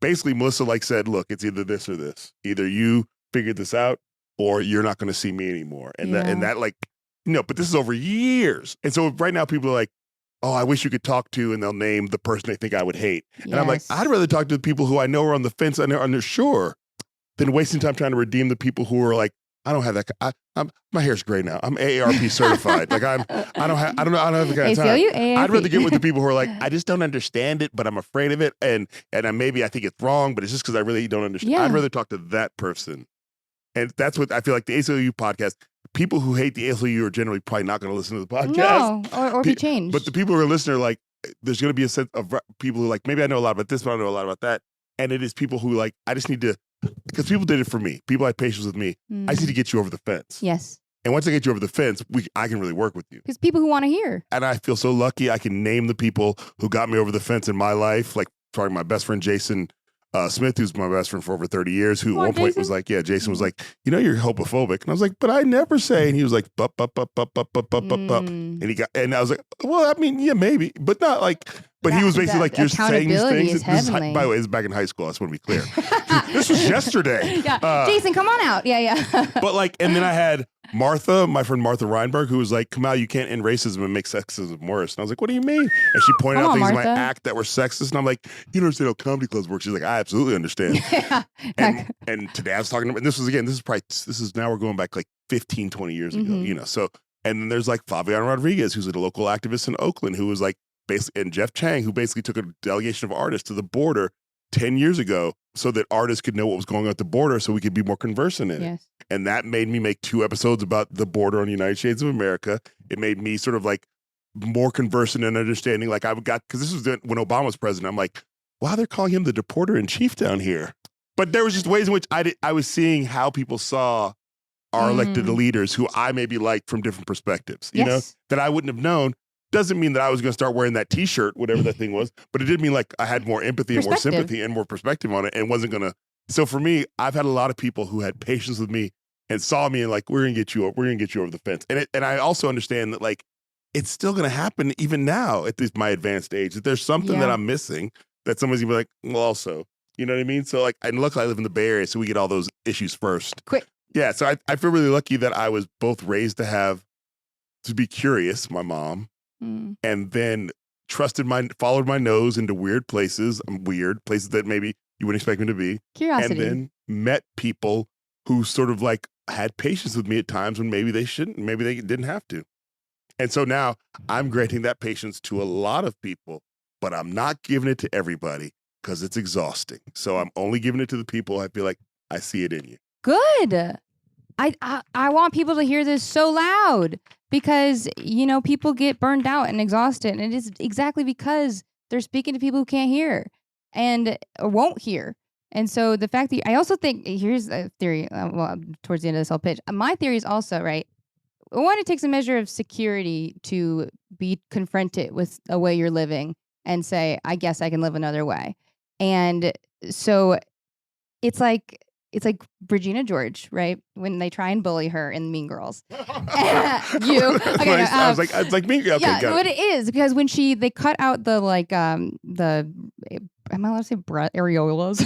basically Melissa said, look, it's either this or this. Either you figured this out or you're not going to see me anymore. And but this is over years. And so right now people are like, oh, I wish you could talk to, and they'll name the person they think I would hate. And I'm like, I'd rather talk to the people who I know are on the fence and they're unsure than wasting time trying to redeem the people who are like, I don't have that. My hair's gray now. I'm AARP certified. Like I don't have the kind of time. ACLU, AARP. I'd rather get with the people who are like, I just don't understand it, but I'm afraid of it, and maybe I think it's wrong, but it's just because I really don't understand. Yeah. I'd rather talk to that person, and that's what I feel like the ACLU podcast. People who hate the ACLU are generally probably not going to listen to the podcast. No, or be changed. But the people who are listening are like, there's going to be a sense of people who are like, maybe I know a lot about this, but I don't know a lot about that, and it is people who like, I just need to. Because people did it for me. People had patience with me. I just need to get you over the fence. Yes. And once I get you over the fence, I can really work with you. Because people who want to hear. And I feel so lucky I can name the people who got me over the fence in my life. Like, sorry, my best friend Jason Smith, who's my best friend for over 30 years, who at one point was like, Jason was like, you're homophobic. And I was like, but I never say. And he was like, bup. And I was like, well, I mean, yeah, maybe, but not like, but he was basically like, you're saying these things. By the way, this is back in high school. I just want to be clear. This was yesterday. Yeah. Jason, come on out. Yeah. But like, and then I had Martha, my friend Martha Reinberg, who was like, Kamau, you can't end racism and make sexism worse. And I was like, what do you mean? And she pointed out things in my act that were sexist. And I'm like, you don't understand how comedy clubs work. She's like, I absolutely understand. Yeah. And today I was talking about, and this is now we're going back like 15, 20 years ago, so, and then there's like Fabian Rodriguez, who's a local activist in Oakland, who was like, basically, and Jeff Chang, who basically took a delegation of artists to the border 10 years ago so that artists could know what was going on at the border so we could be more conversant in it. And that made me make 2 episodes about the border on the United States of America. It made me sort of like more conversant and understanding. Like because this was when Obama was president. I'm like, wow, they're calling him the deporter in chief down here. But there was just ways in which I was seeing how people saw our elected leaders who I maybe liked from different perspectives, you know, that I wouldn't have known. Doesn't mean that I was going to start wearing that T-shirt, whatever that thing was, but it did mean like I had more empathy and more sympathy and more perspective on it, and wasn't going to. So for me, I've had a lot of people who had patience with me and saw me and like, we're going to get you over the fence. And I also understand that like it's still going to happen even now at my advanced age. That there's something that I'm missing that somebody's going to be like, well, also, you know what I mean? So like, and luckily I live in the Bay Area, so we get all those issues first. Quick. Yeah, so I feel really lucky that I was both raised to be curious, my mom. And then followed my nose into weird places that maybe you wouldn't expect me to be. Curiosity. And then met people who sort of like had patience with me at times when maybe they shouldn't, maybe they didn't have to. And so now I'm granting that patience to a lot of people, but I'm not giving it to everybody because it's exhausting. So I'm only giving it to the people I feel like I see it in you. Good. I want people to hear this so loud because, people get burned out and exhausted. And it is exactly because they're speaking to people who can't hear and won't hear. And so the fact that I also think, here's a theory, towards the end of this I'll pitch. My theory is also, right, one, it takes a measure of security to be confronted with a way you're living and say, I guess I can live another way. And so it's like Regina George, right? When they try and bully her in Mean Girls. I was like Mean Girls. Okay, yeah, what it is, because when they cut out the am I allowed to say areolas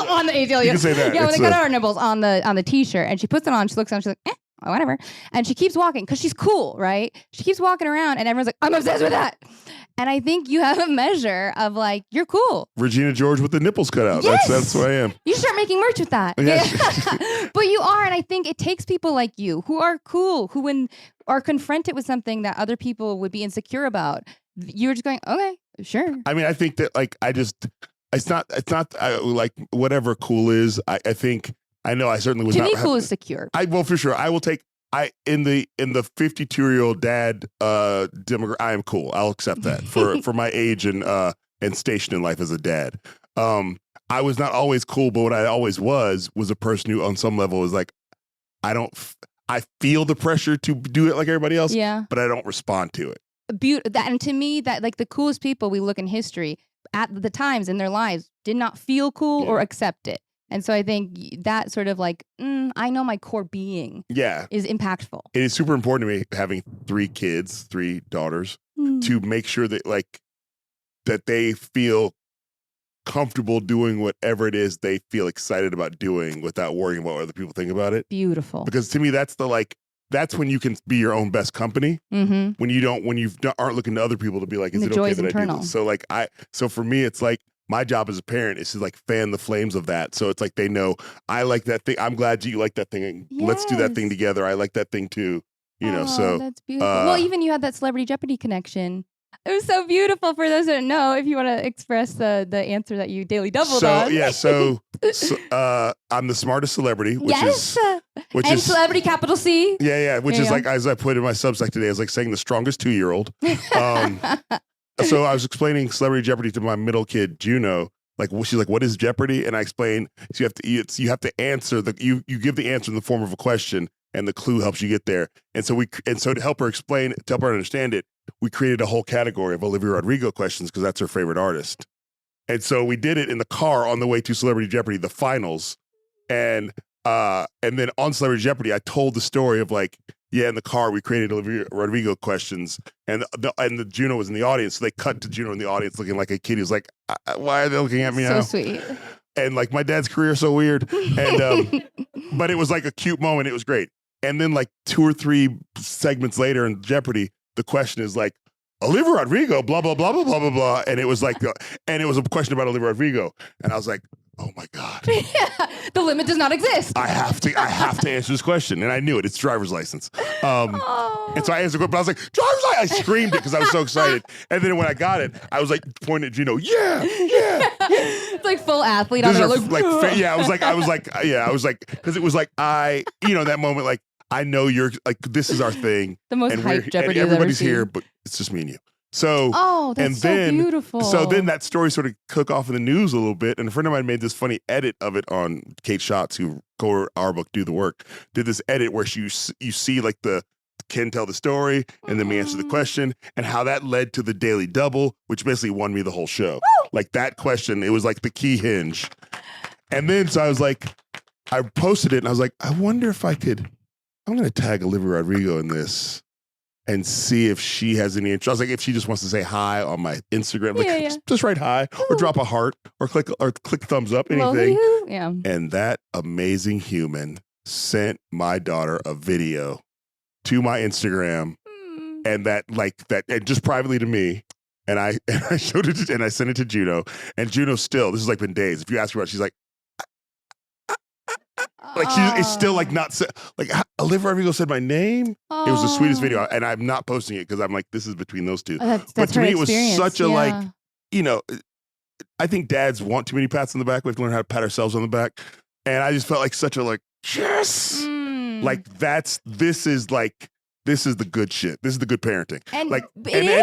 on the ACLU? You can say that. Yeah, when they cut out her nipples on the T-shirt, and she puts it on, she looks down, she's like, whatever, and she keeps walking because she's cool, right? She keeps walking around, and everyone's like, I'm obsessed with that. And I think you have a measure of like, you're cool. Regina George with the nipples cut out. Yes! That's who I am. You start making merch with that. Yes. Yeah. But you are, and I think it takes people like you who are cool, who when are confronted with something that other people would be insecure about, you're just going, okay, sure. I mean, I think that like, it's not like whatever cool is. I think, I know I certainly would to not. To me, cool is secure. Well, for sure. I will take, in the 52-year-old dad demographic, I am cool. I'll accept that for my age and station in life as a dad. I was not always cool, but what I always was a person who on some level was like, I feel the pressure to do it like everybody else, but I don't respond to it. And to me, that like the coolest people we look in history at the times in their lives did not feel cool or accept it. And so I think that sort of like, I know my core being is impactful. It is super important to me having 3 kids, 3 daughters, to make sure that like, that they feel comfortable doing whatever it is they feel excited about doing without worrying about what other people think about it. Beautiful. Because to me, that's when you can be your own best company. Mm-hmm. When you aren't looking to other people to be like, is it okay that internal. I do this? So like so for me, it's like, my job as a parent is to like fan the flames of that. So it's like they know I like that thing. I'm glad you like that thing. Let's do that thing together. I like that thing too. So that's beautiful. Well, even you had that Celebrity Jeopardy connection. It was so beautiful. For those who don't know, if you want to express the answer that you daily doubled on. So I'm the smartest celebrity, which is celebrity capital C. Yeah, which is like, as I put in my Substack today, is like saying the strongest 2-year-old. So I was explaining Celebrity Jeopardy to my middle kid, Juno. Like, she's like, "What is Jeopardy?" And I explained, so you have to answer you give the answer in the form of a question, and the clue helps you get there. And so to help her explain, to help her understand it, we created a whole category of Olivia Rodrigo questions because that's her favorite artist. And so we did it in the car on the way to Celebrity Jeopardy, the finals, and then on Celebrity Jeopardy, I told the story of like, in the car we created Olivia Rodrigo questions, and the Juno was in the audience, so they cut to Juno in the audience looking like a kid. He was like, "Why are they looking at me now?" So sweet. And like, my dad's career is so weird, and but it was like a cute moment. It was great. And then like 2 or 3 segments later in Jeopardy, the question is like, Olivia Rodrigo, blah blah blah blah blah blah blah, and it was like, and it was a question about Olivia Rodrigo, and I was like, oh my God. The limit does not exist. I have to answer this question. And I knew it. It's driver's license. And so I answered the question, but I was like, driver's license. I screamed it because I was so excited. And then when I got it, I was like pointing at Juno, yeah. It's like full athlete on there. I was like, because it was like, in that moment, like, I know you're like, this is our thing. The most hyped Jeopardy and everybody's I've ever here, seen. but it's just me and you. So, that's so beautiful. So then that story sort of took off in the news a little bit, and a friend of mine made this funny edit of it on Kate Schatz, who co our book, Do the Work, did this edit where you see like the Ken tell the story, and then me answer the question, and how that led to the Daily Double, which basically won me the whole show. Woo! Like that question, it was like the key hinge. And then so I was like, I posted it, and I was like, I wonder if I'm going to tag Olivia Rodrigo in this and see if she has any interest. I was like, if she just wants to say hi on my Instagram, like just write hi or drop a heart or click thumbs up, anything. Yeah. And that amazing human sent my daughter a video to my Instagram, and and just privately to me. And I showed it and I sent it to Juno, and Juno still, this has like been days. If you ask her about it, she's like, like it's still like not like Olivia Rodrigo said my name. It was the sweetest video, and I'm not posting it because I'm like, this is between those two. But to me, it was such a like, I think dads want too many pats on the back. We have to learn how to pat ourselves on the back, and I just felt like such a like, yes, like this is the good shit. This is the good parenting, and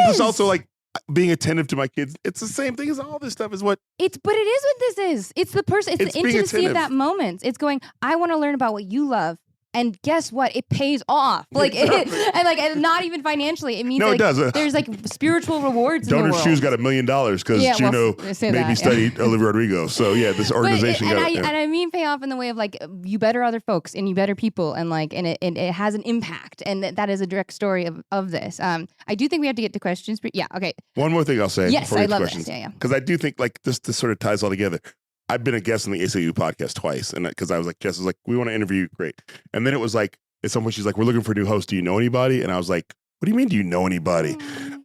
just also like being attentive to my kids. It's the same thing as all this stuff is what it's, but it is what this is. It's the person, it's the intimacy of that moment. It's going, I want to learn about what you love. And guess what? It pays off. Like, and not even financially. It means it does. There's like spiritual rewards. Donor Shoes got $1 million because Juno made me study Olivia Rodrigo. So this organization and I mean pay off in the way of like, you better other folks and you better people, and like, and it has an impact, and that is a direct story of this. I do think we have to get to questions, but okay. One more thing I'll say. Yes, I love questions. this. Yeah. Because I do think like this sort of ties all together. I've been a guest on the ACLU podcast twice, and because I was like, Jess was like, we want to interview you, great. And then it was like, at some point she's like, we're looking for a new host. Do you know anybody? And I was like, what do you mean, do you know anybody?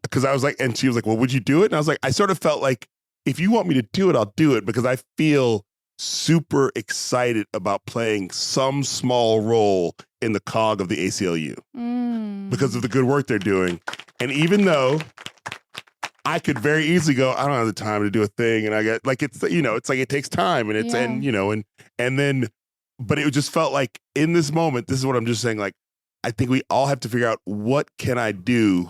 Because I was like, and she was like, well, would you do it? And I was like, I sort of felt like, if you want me to do it, I'll do it, because I feel super excited about playing some small role in the cog of the ACLU because of the good work they're doing. And even though I could very easily go, I don't have the time to do a thing, and I get like, it's it's like it takes time, and it's and then, but it just felt like in this moment, this is what I'm just saying, like, I think we all have to figure out, what can I do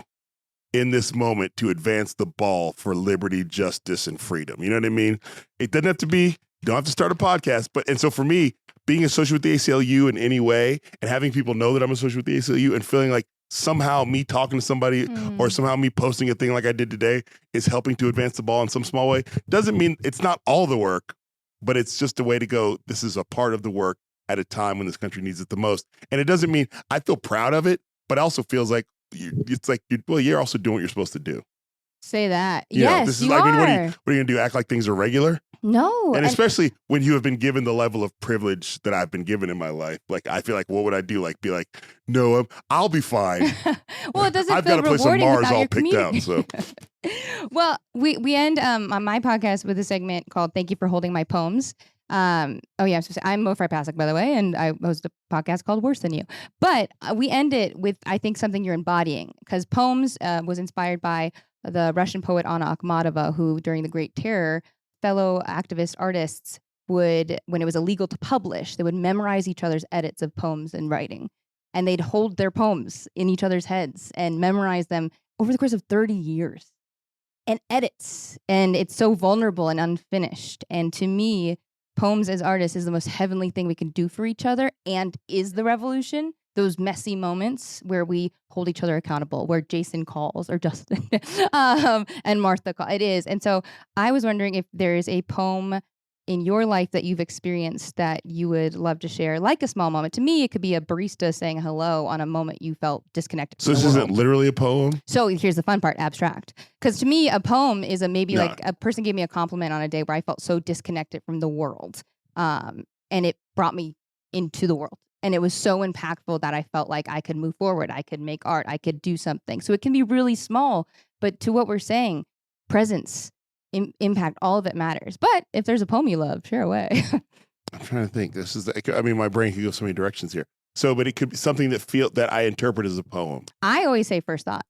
in this moment to advance the ball for liberty, justice, and freedom? You know what I mean? It doesn't have to be, you don't have to start a podcast, and so for me, being associated with the ACLU in any way, and having people know that I'm associated with the ACLU, and feeling like somehow me talking to somebody or somehow me posting a thing like I did today is helping to advance the ball in some small way, doesn't mean it's not all the work, but it's just a way to go, this is a part of the work at a time when this country needs it the most. And it doesn't mean I feel proud of it, but it also feels like you're also doing what you're supposed to do. say that. You know, Yes, this is you I are. mean, what are you going to do? Act like things are regular? No. And especially when you have been given the level of privilege that I've been given in my life. Like, I feel like, what would I do? Like, be like, no, I'll be fine. Well, it doesn't I've feel got a place on rewarding Mars without all your picked out. community. So, Well, we end on my podcast with a segment called "Thank You for Holding My Poems." I'm supposed to say, I'm Mo Pasek, by the way, and I host a podcast called Worse Than You. But we end it with, I think, something you're embodying, because Poems was inspired by the Russian poet Anna Akhmatova, who during the Great Terror, fellow activist artists would, when it was illegal to publish, they would memorize each other's edits of poems and writing. And they'd hold their poems in each other's heads and memorize them over the course of 30 years. And edits. And it's so vulnerable and unfinished. And to me, Poems as artists is the most heavenly thing we can do for each other, and is the revolution. Those messy moments where we hold each other accountable, where Jason calls or Justin and Martha call. It is. And so I was wondering if there is a poem in your life that you've experienced that you would love to share, like a small moment. To me, it could be a barista saying hello on a moment you felt disconnected. so this isn't literally a poem? So here's the fun part, abstract. Because to me, a poem is like a person gave me a compliment on a day where I felt so disconnected from the world. And it brought me into the world. And it was so impactful that I felt like I could move forward. I could make art. I could do something. So it can be really small. But to what we're saying, presence, impact, all of it matters. But if there's a poem you love, share away. I'm trying to think. My brain could go so many directions here. So, but it could be something that I interpret as a poem. I always say first thought.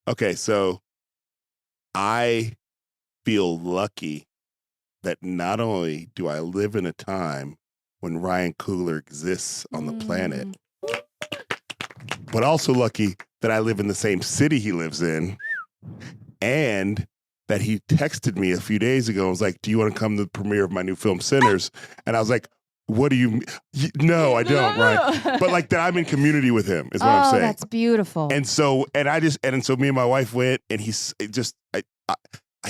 Okay, so I feel lucky that not only do I live in a time when Ryan Coogler exists on the planet, but also lucky that I live in the same city he lives in, and that he texted me a few days ago and was like, do you want to come to the premiere of my new film, Sinners? And I was like, what do you mean? No, I don't, right? But like that I'm in community with him is what I'm saying. That's beautiful. And so me and my wife went, and he's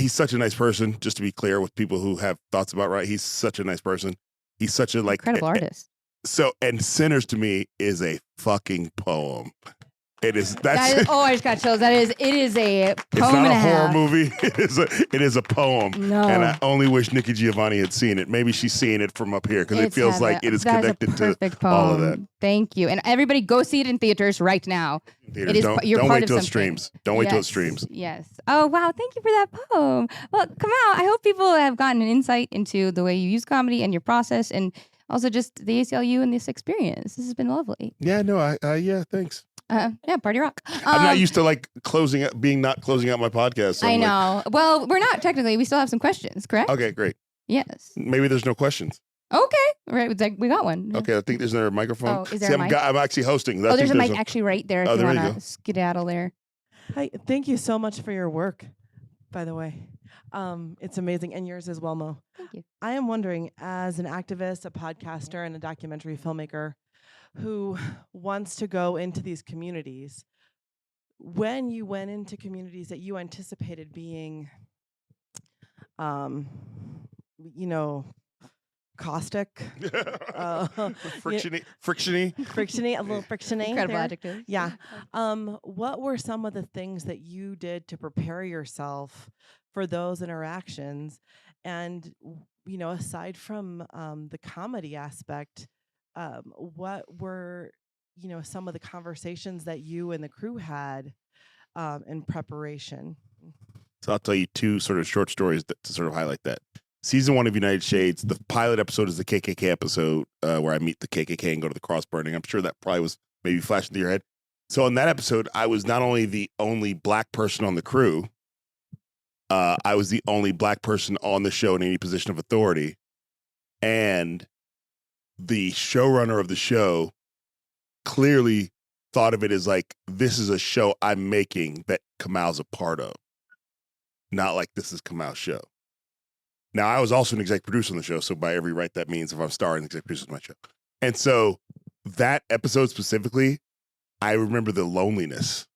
such a nice person, just to be clear with people who have thoughts about Ryan. He's such a nice person. He's such a incredible artist. So, and Sinners to me is a fucking poem. It is. I just got chills. It is a poem. It's not and a a horror half. movie. It is a poem. No. And I only wish Nikki Giovanni had seen it. Maybe she's seeing it from up here, because it feels like it is connected to all of that. Thank you. And everybody go see it in theaters right now. It is, don't wait till it streams. Don't wait till it streams. Yes. Oh, wow. Thank you for that poem. Well, Kamau, I hope people have gotten an insight into the way you use comedy and your process, and also just the ACLU and this experience. This has been lovely. Yeah, no, yeah, thanks. Yeah, party rock. I'm not used to like not closing out my podcast. So I know. Well, we're not technically. We still have some questions, correct? Okay, great. Yes. Maybe there's no questions. Okay. Right. It's like we got one. Okay, I think there's another microphone. Oh, is there a mic? I'm actually hosting. There's a mic actually right there if you there you want go. to skedaddle there. Hi, thank you so much for your work, by the way. It's amazing, and yours as well, Mo. Thank you. I am wondering, as an activist, a podcaster, and a documentary filmmaker who wants to go into these communities, when you went into communities that you anticipated being, caustic, frictiony, a little frictiony. Incredible there. adjective. Yeah. What were some of the things that you did to prepare yourself for those interactions? And, aside from the comedy aspect, what were, some of the conversations that you and the crew had in preparation? So I'll tell you two sort of short stories to sort of highlight that. Season 1 of United Shades, the pilot episode is the KKK episode where I meet the KKK and go to the cross burning. I'm sure that probably was maybe flashing through your head. So in that episode, I was not only the only black person on the crew, I was the only black person on the show in any position of authority. And the showrunner of the show clearly thought of it as like, this is a show I'm making that Kamau's a part of. Not like this is Kamau's show. Now, I was also an exec producer on the show, so by every right, that means if I'm starring, the exec producer of my show. And so that episode specifically, I remember the loneliness.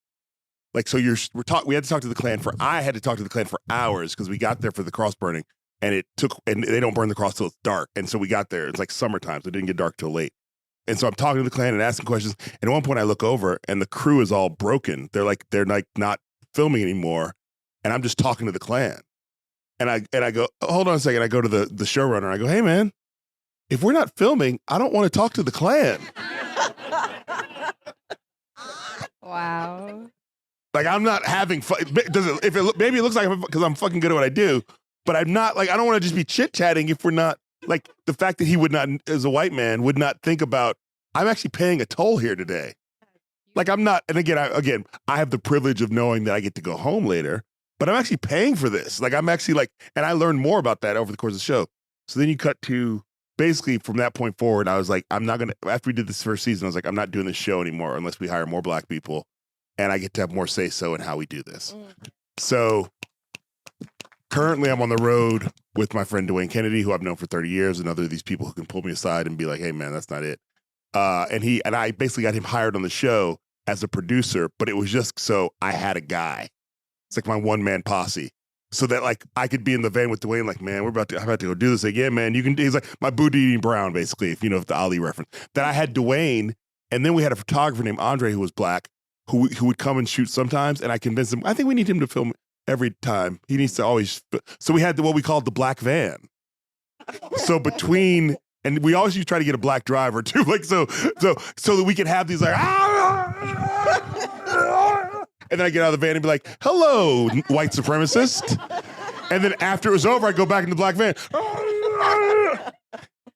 Like, so we had to talk to the Klan I had to talk to the Klan for hours because we got there for the cross burning, and they don't burn the cross till it's dark. And so we got there, it's like summertime, so it didn't get dark till late. And so I'm talking to the Klan and asking questions. And at one point I look over and the crew is all broken. They're like not filming anymore. and I'm just talking to the Klan. And I go, hold on a second. I go to the showrunner. I go, hey man, if we're not filming, I don't want to talk to the Klan. Wow. Like I'm not having fun. Maybe it looks like because I'm fucking good at what I do, but I'm not like I don't want to just be chit chatting if we're not like the fact that he would not, as a white man, would not think about I'm actually paying a toll here today. Like I'm not, and again, I have the privilege of knowing that I get to go home later, but I'm actually paying for this. Like I'm actually like, and I learned more about that over the course of the show. So then you cut to basically from that point forward, I was like, I'm not gonna. After we did this first season, I was like, I'm not doing this show anymore unless we hire more Black people, and I get to have more say so in how we do this. So currently, I'm on the road with my friend Dwayne Kennedy, who I've known for 30 years, and other of these people who can pull me aside and be like, hey man, that's not it. And I basically got him hired on the show as a producer, but it was just so I had a guy. It's like my one-man posse. So that like I could be in the van with Dwayne, like, man, I'm about to go do this. Like, yeah, man, you can. He's like my booty eating brown, basically, if you know the Ali reference. That I had Dwayne, and then we had a photographer named Andre who was Black, who would come and shoot sometimes, and I convinced him. I think we need him to film every time. He needs to always. So we had what we called the Black van. So between. And we always try to get a Black driver too, like so that we could have these like, and then I get out of the van and be like, "Hello, white supremacist," and then after it was over, I go back in the Black van,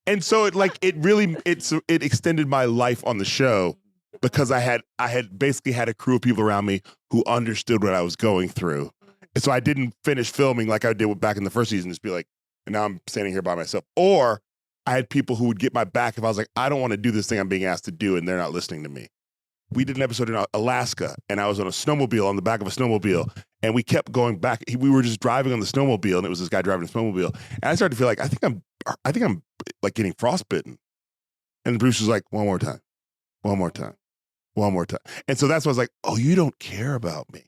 and so it extended my life on the show because I had basically had a crew of people around me who understood what I was going through, and so I didn't finish filming like I did back in the first season, just be like, and now I'm standing here by myself, or I had people who would get my back if I was like, I don't want to do this thing I'm being asked to do, and they're not listening to me. We did an episode in Alaska, and I was on a snowmobile, on the back of a snowmobile, and we kept going back. We were just driving on the snowmobile, and it was this guy driving a snowmobile, and I started to feel like I think I'm like getting frostbitten. And Bruce was like, one more time, and so that's why I was like, oh, you don't care about me.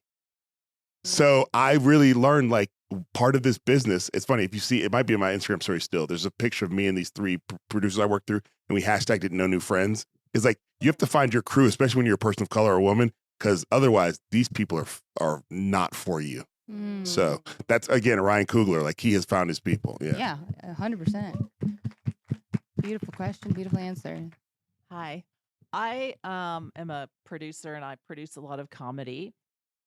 So I really learned like part of this business. It's funny if you see, it might be in my Instagram story still. There's a picture of me and these three producers I worked through, and we hashtagged it No New Friends. It's like you have to find your crew, especially when you're a person of color or a woman, because otherwise these people are not for you. So that's again Ryan Coogler. Like he has found his people. Yeah, 100%. Beautiful question, beautiful answer. Hi, I am a producer and I produce a lot of comedy.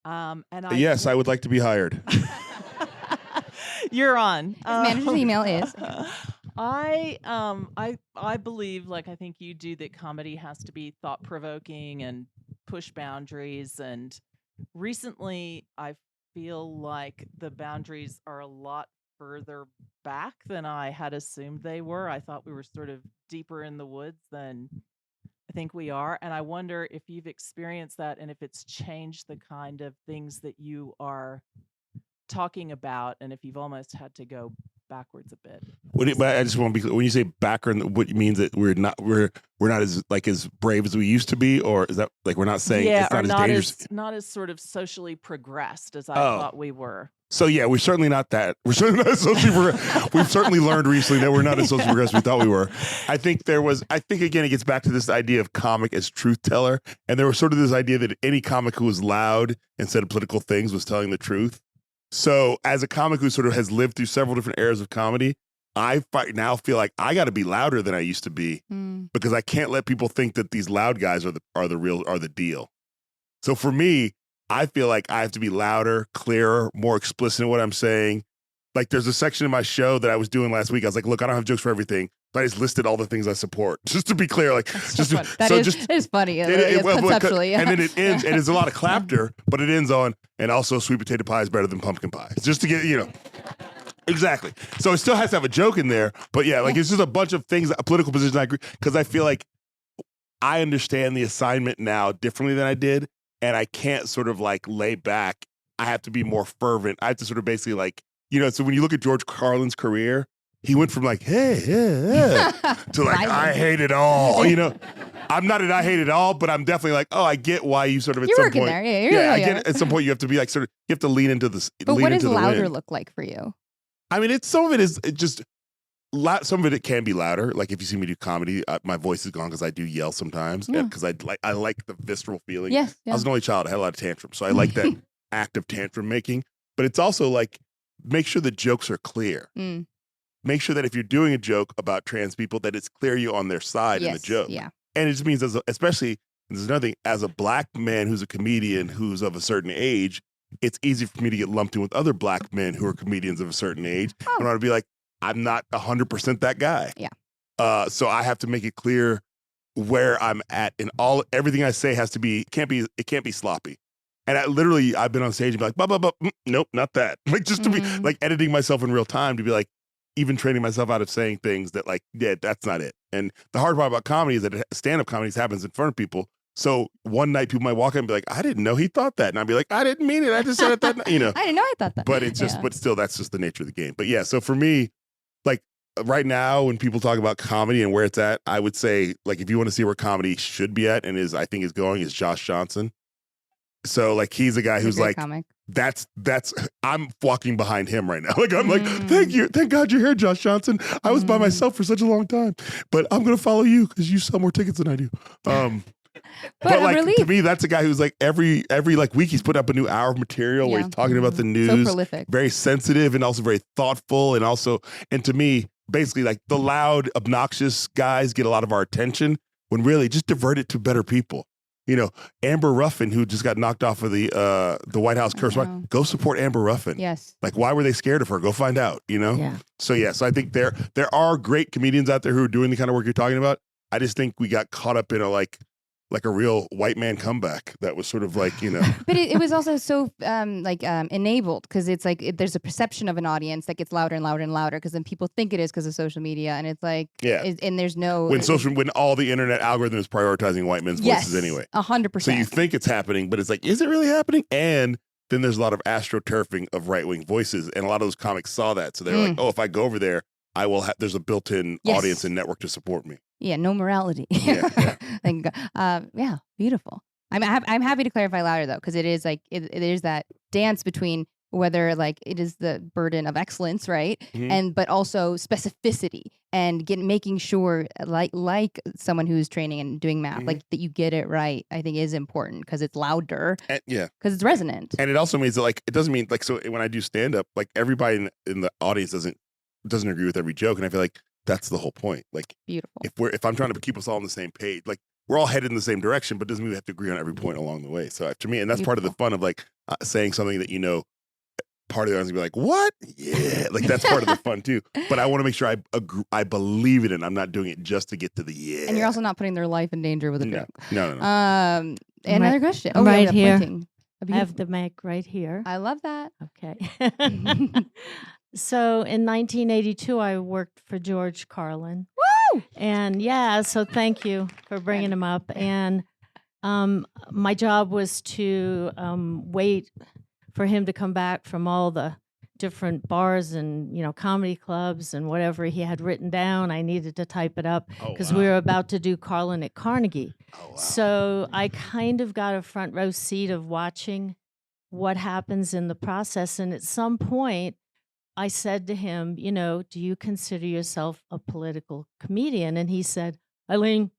Yes, I would like to be hired. You're on. His manager's email is. I believe, like I think you do, that comedy has to be thought provoking and push boundaries. And recently, I feel like the boundaries are a lot further back than I had assumed they were. I thought we were sort of deeper in the woods than I think we are. And I wonder if you've experienced that and if it's changed the kind of things that you are talking about, and if you've almost had to go backwards a bit. But I just want to be clear. When you say backward, what means that we're not as brave as we used to be, or is that like we're not saying it's not as dangerous? Not as sort of socially progressed as I thought we were. So yeah, we're certainly not that. We're certainly not socially progressed. We've certainly learned recently that we're not as socially progressed as we thought we were. I think again it gets back to this idea of comic as truth teller, and there was sort of this idea that any comic who was loud and said political things was telling the truth. So as a comic who sort of has lived through several different eras of comedy, I now feel like I got to be louder than I used to be because I can't let people think that these loud guys are the deal. So for me, I feel like I have to be louder, clearer, more explicit in what I'm saying. Like there's a section in my show that I was doing last week. I was like, look, I don't have jokes for everything. But I just listed all the things I support, just to be clear. Like, it is funny. Conceptually, yeah. And then it ends, and it's a lot of clapter, but it ends on, and also sweet potato pie is better than pumpkin pie. Just to get, exactly. So it still has to have a joke in there, but yeah, like it's just a bunch of things, a political position I agree, because I feel like I understand the assignment now differently than I did, and I can't sort of like lay back. I have to be more fervent. I have to sort of basically like, so when you look at George Carlin's career, he went from like, hey, yeah, to like, I hate it all. I'm not an I hate it all, but I'm definitely like, oh, I get why you sort of at you're some working point. There. Yeah, I get it. At some point you have to be like you have to lean into this. But what does louder look like for you? I mean, some of it can be louder. Like if you see me do comedy, my voice is gone because I do yell sometimes because I like the visceral feeling. Yes, I was an only child. I had a lot of tantrums. So I like that act of tantrum making. but it's also like, make sure the jokes are clear. Make sure that if you're doing a joke about trans people, that it's clear you're on their side in the joke. Yeah. And it just means, especially, there's another thing, as a black man who's a comedian who's of a certain age, it's easy for me to get lumped in with other black men who are comedians of a certain age. I want to be like, I'm not 100% that guy. Yeah. So I have to make it clear where I'm at, and everything I say has to be, it can't be sloppy. And I've been on stage and be like, nope, not that. Like, just to be like editing myself in real time to be like, even training myself out of saying things that like, yeah, that's not it. And the hard part about comedy is that stand-up comedy happens in front of people. So one night people might walk in and be like, I didn't know he thought that. And I'd be like, I didn't mean it. I just said it that night, you know. I didn't know I thought that. But it's just, but still, that's just the nature of the game. But yeah, so for me, like right now, when people talk about comedy and where it's at, I would say, like, if you want to see where comedy should be at and I think is going, is Josh Johnson. So like, he's a guy who's like, comic. that's I'm walking behind him right now. Like, I'm like, thank God you're here, Josh Johnson. I was by myself for such a long time, but I'm gonna follow you because you sell more tickets than I do. But like, to me, that's a guy who's like every like week he's put up a new hour of material where he's talking about the news. So prolific. Very sensitive and also very thoughtful, and to me, basically like the loud, obnoxious guys get a lot of our attention when really just divert it to better people. You know, Amber Ruffin, who just got knocked off of the White House curse. Go support Amber Ruffin. Yes. Like, why were they scared of her? Go find out, you know? Yeah. So I think there are great comedians out there who are doing the kind of work you're talking about. I just think we got caught up in a a real white man comeback that was sort of like, you know. But it was also so enabled, because it's like there's a perception of an audience that gets louder and louder and louder because then people think it is because of social media, and it's like, and there's no when all the internet algorithm is prioritizing white men's voices anyway. 100%. So you think it's happening, but it's like, is it really happening? And then there's a lot of astroturfing of right wing voices, and a lot of those comics saw that, so they're like, oh, if I go over there, I will there's a built-in audience and network to support me. Yeah, no morality. Thank God. Yeah, beautiful. I'm happy to clarify louder though, because it is like it is that dance between whether like it is the burden of excellence, right, but also specificity and making sure like someone who's training and doing math, like that you get it right. I think is important because it's louder. Because it's resonant. And it also means that like it doesn't mean like, so when I do stand up, like everybody in the audience doesn't agree with every joke, and I feel like that's the whole point. Like, beautiful. If I'm trying to keep us all on the same page, like we're all headed in the same direction, but doesn't mean we have to agree on every point along the way. So to me, and that's part of the fun of like saying something that, you know, part of the audience will be like, what? Yeah. Like that's part of the fun too. But I want to make sure I believe it, and I'm not doing it just to get to the yeah. And you're also not putting their life in danger with a joke. No. Another question. I'm right here. Pointing. I have the mic right here. I love that. Okay. So in 1982, I worked for George Carlin. Woo! And so thank you for bringing him up. And my job was to wait for him to come back from all the different bars and, you know, comedy clubs and whatever he had written down. I needed to type it up because we were about to do Carlin at Carnegie. Oh, wow. So I kind of got a front row seat of watching what happens in the process. And at some point, I said to him, you know, do you consider yourself a political comedian? And he said, Eileen,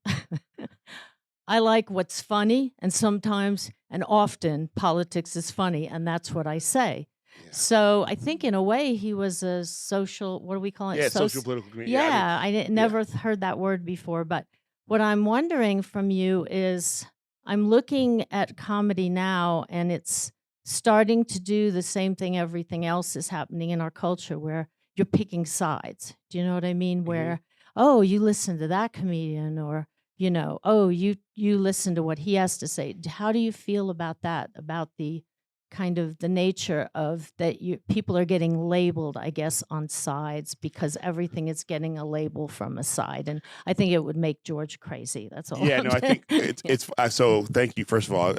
I like what's funny, and sometimes and often politics is funny, and that's what I say. Yeah. So I think in a way he was a social, what do we call it? Yeah, social political comedian. Yeah, I never heard that word before. But what I'm wondering from you is I'm looking at comedy now, and it's starting to do the same thing everything else is happening in our culture, where you're picking sides. Do you know what I mean? Where, oh, you listen to that comedian, or, you know, oh, you listen to what he has to say. How do you feel about that, about the kind of the nature of that people are getting labeled, I guess, on sides because everything is getting a label from a side? And I think it would make George crazy. That's all. Yeah, no, I think it's so thank you, first of all.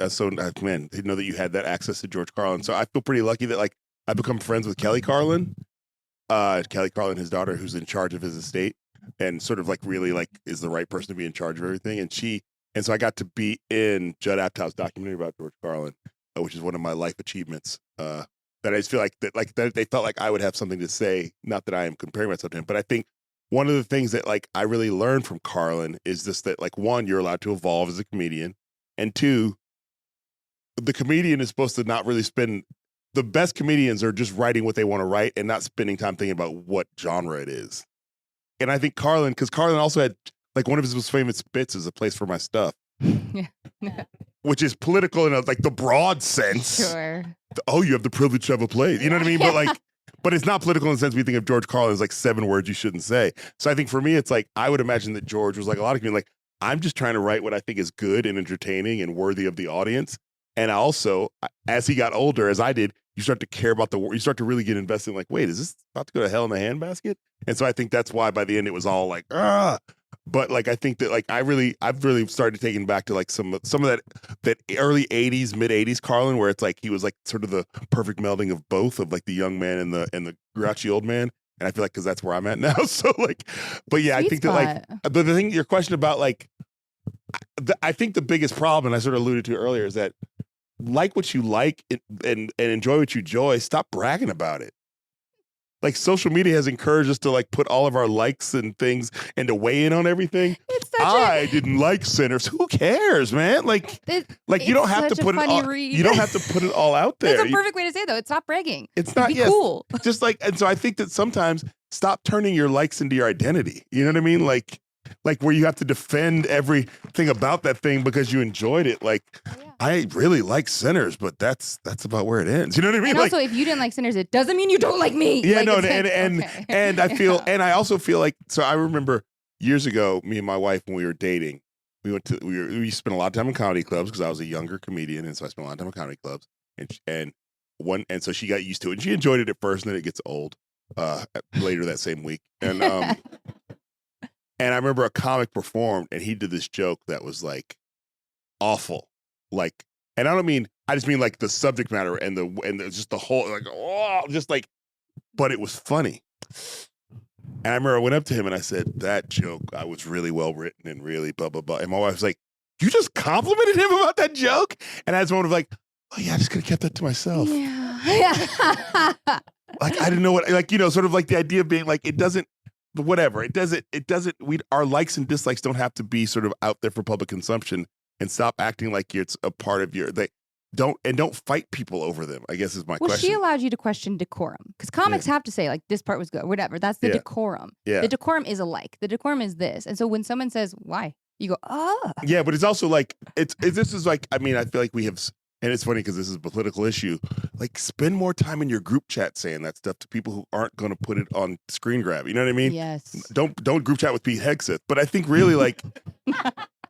Man, didn't know that you had that access to George Carlin. So I feel pretty lucky that like I become friends with Kelly Carlin. Kelly Carlin, his daughter, who's in charge of his estate and sort of like really like is the right person to be in charge of everything. And so I got to be in Judd Apatow's documentary about George Carlin, which is one of my life achievements. That I just feel like that they felt like I would have something to say. Not that I am comparing myself to him, but I think one of the things that like I really learned from Carlin is this: that like, one, you're allowed to evolve as a comedian, and two, the comedian is supposed to not really spend the best comedians are just writing what they want to write and not spending time thinking about what genre it is. And I think Carlin, because Carlin also had, like, one of his most famous bits is A Place for My Stuff. Yeah. Which is political in like the broad sense. Sure. Oh, you have the privilege to have a place. You know what I mean? But like, but it's not political in the sense we think of George Carlin as like 7 words you shouldn't say. So I think for me, it's like, I would imagine that George was like a lot of people, like, I'm just trying to write what I think is good and entertaining and worthy of the audience. And also, as he got older, as I did, you start to care about you start to really get invested in like, wait, is this about to go to hell in a handbasket? And so I think that's why by the end it was all like, ah. But like, I think that like, I've really started taking back to like some of that early 80s, mid 80s Carlin, where it's like, he was like sort of the perfect melding of both, of like the young man and the grouchy old man. And I feel like, cause that's where I'm at now. So like, but yeah, Sweet I think spot. that like, but the thing, your question about like, I think the biggest problem, and I sort of alluded to earlier, is that like what you like and enjoy what you enjoy, stop bragging about it. Like, social media has encouraged us to like put all of our likes and things and to weigh in on everything. I didn't like Sinners. Who cares, man? Like you don't have to put it all. You don't have to put it all out there. That's a perfect way to say it, though. It's not bragging. It's not. Be Yes, cool. Just like, and so I think that sometimes stop turning your likes into your identity. You know what I mean? Like where you have to defend everything about that thing because you enjoyed it. Like, I really like Sinners, but that's about where it ends. You know what I mean? And like, also, if you didn't like Sinners, it doesn't mean you don't like me. yeah, Like, no, it's like, and okay. and I feel, and I also feel like, so I remember years ago, me and my wife, when we were dating, we spent a lot of time in comedy clubs because I was a younger comedian, and so I spent a lot of time in comedy clubs, and so she got used to it, and she enjoyed it at first, and then it gets old later that same week, and and I remember a comic performed, and he did this joke that was like awful, like, and I just mean like the subject matter and just the whole, like, oh, just like, but it was funny. And I remember I went up to him and I said, that joke, I was really well written and really blah, blah, blah. And my wife was like, you just complimented him about that joke? And I had this moment of like, oh yeah, I just could have kept that to myself. Yeah. Like, I didn't know what, like, you know, sort of like the idea of being like, it doesn't, whatever. It doesn't, our likes and dislikes don't have to be sort of out there for public consumption, and stop acting like it's a part of your, don't fight people over them, I guess is my question. She allowed you to question decorum, because comics have to say like, this part was good, whatever. That's the decorum. Yeah. The decorum is a like. The decorum is this. And so when someone says, why? You go, oh. Yeah, but it's also like, this is like, I mean, I feel like we have, and it's funny because this is a political issue, like, spend more time in your group chat saying that stuff to people who aren't going to put it on screen grab. You know what I mean? Yes. Don't group chat with Pete Hegseth. But I think really like,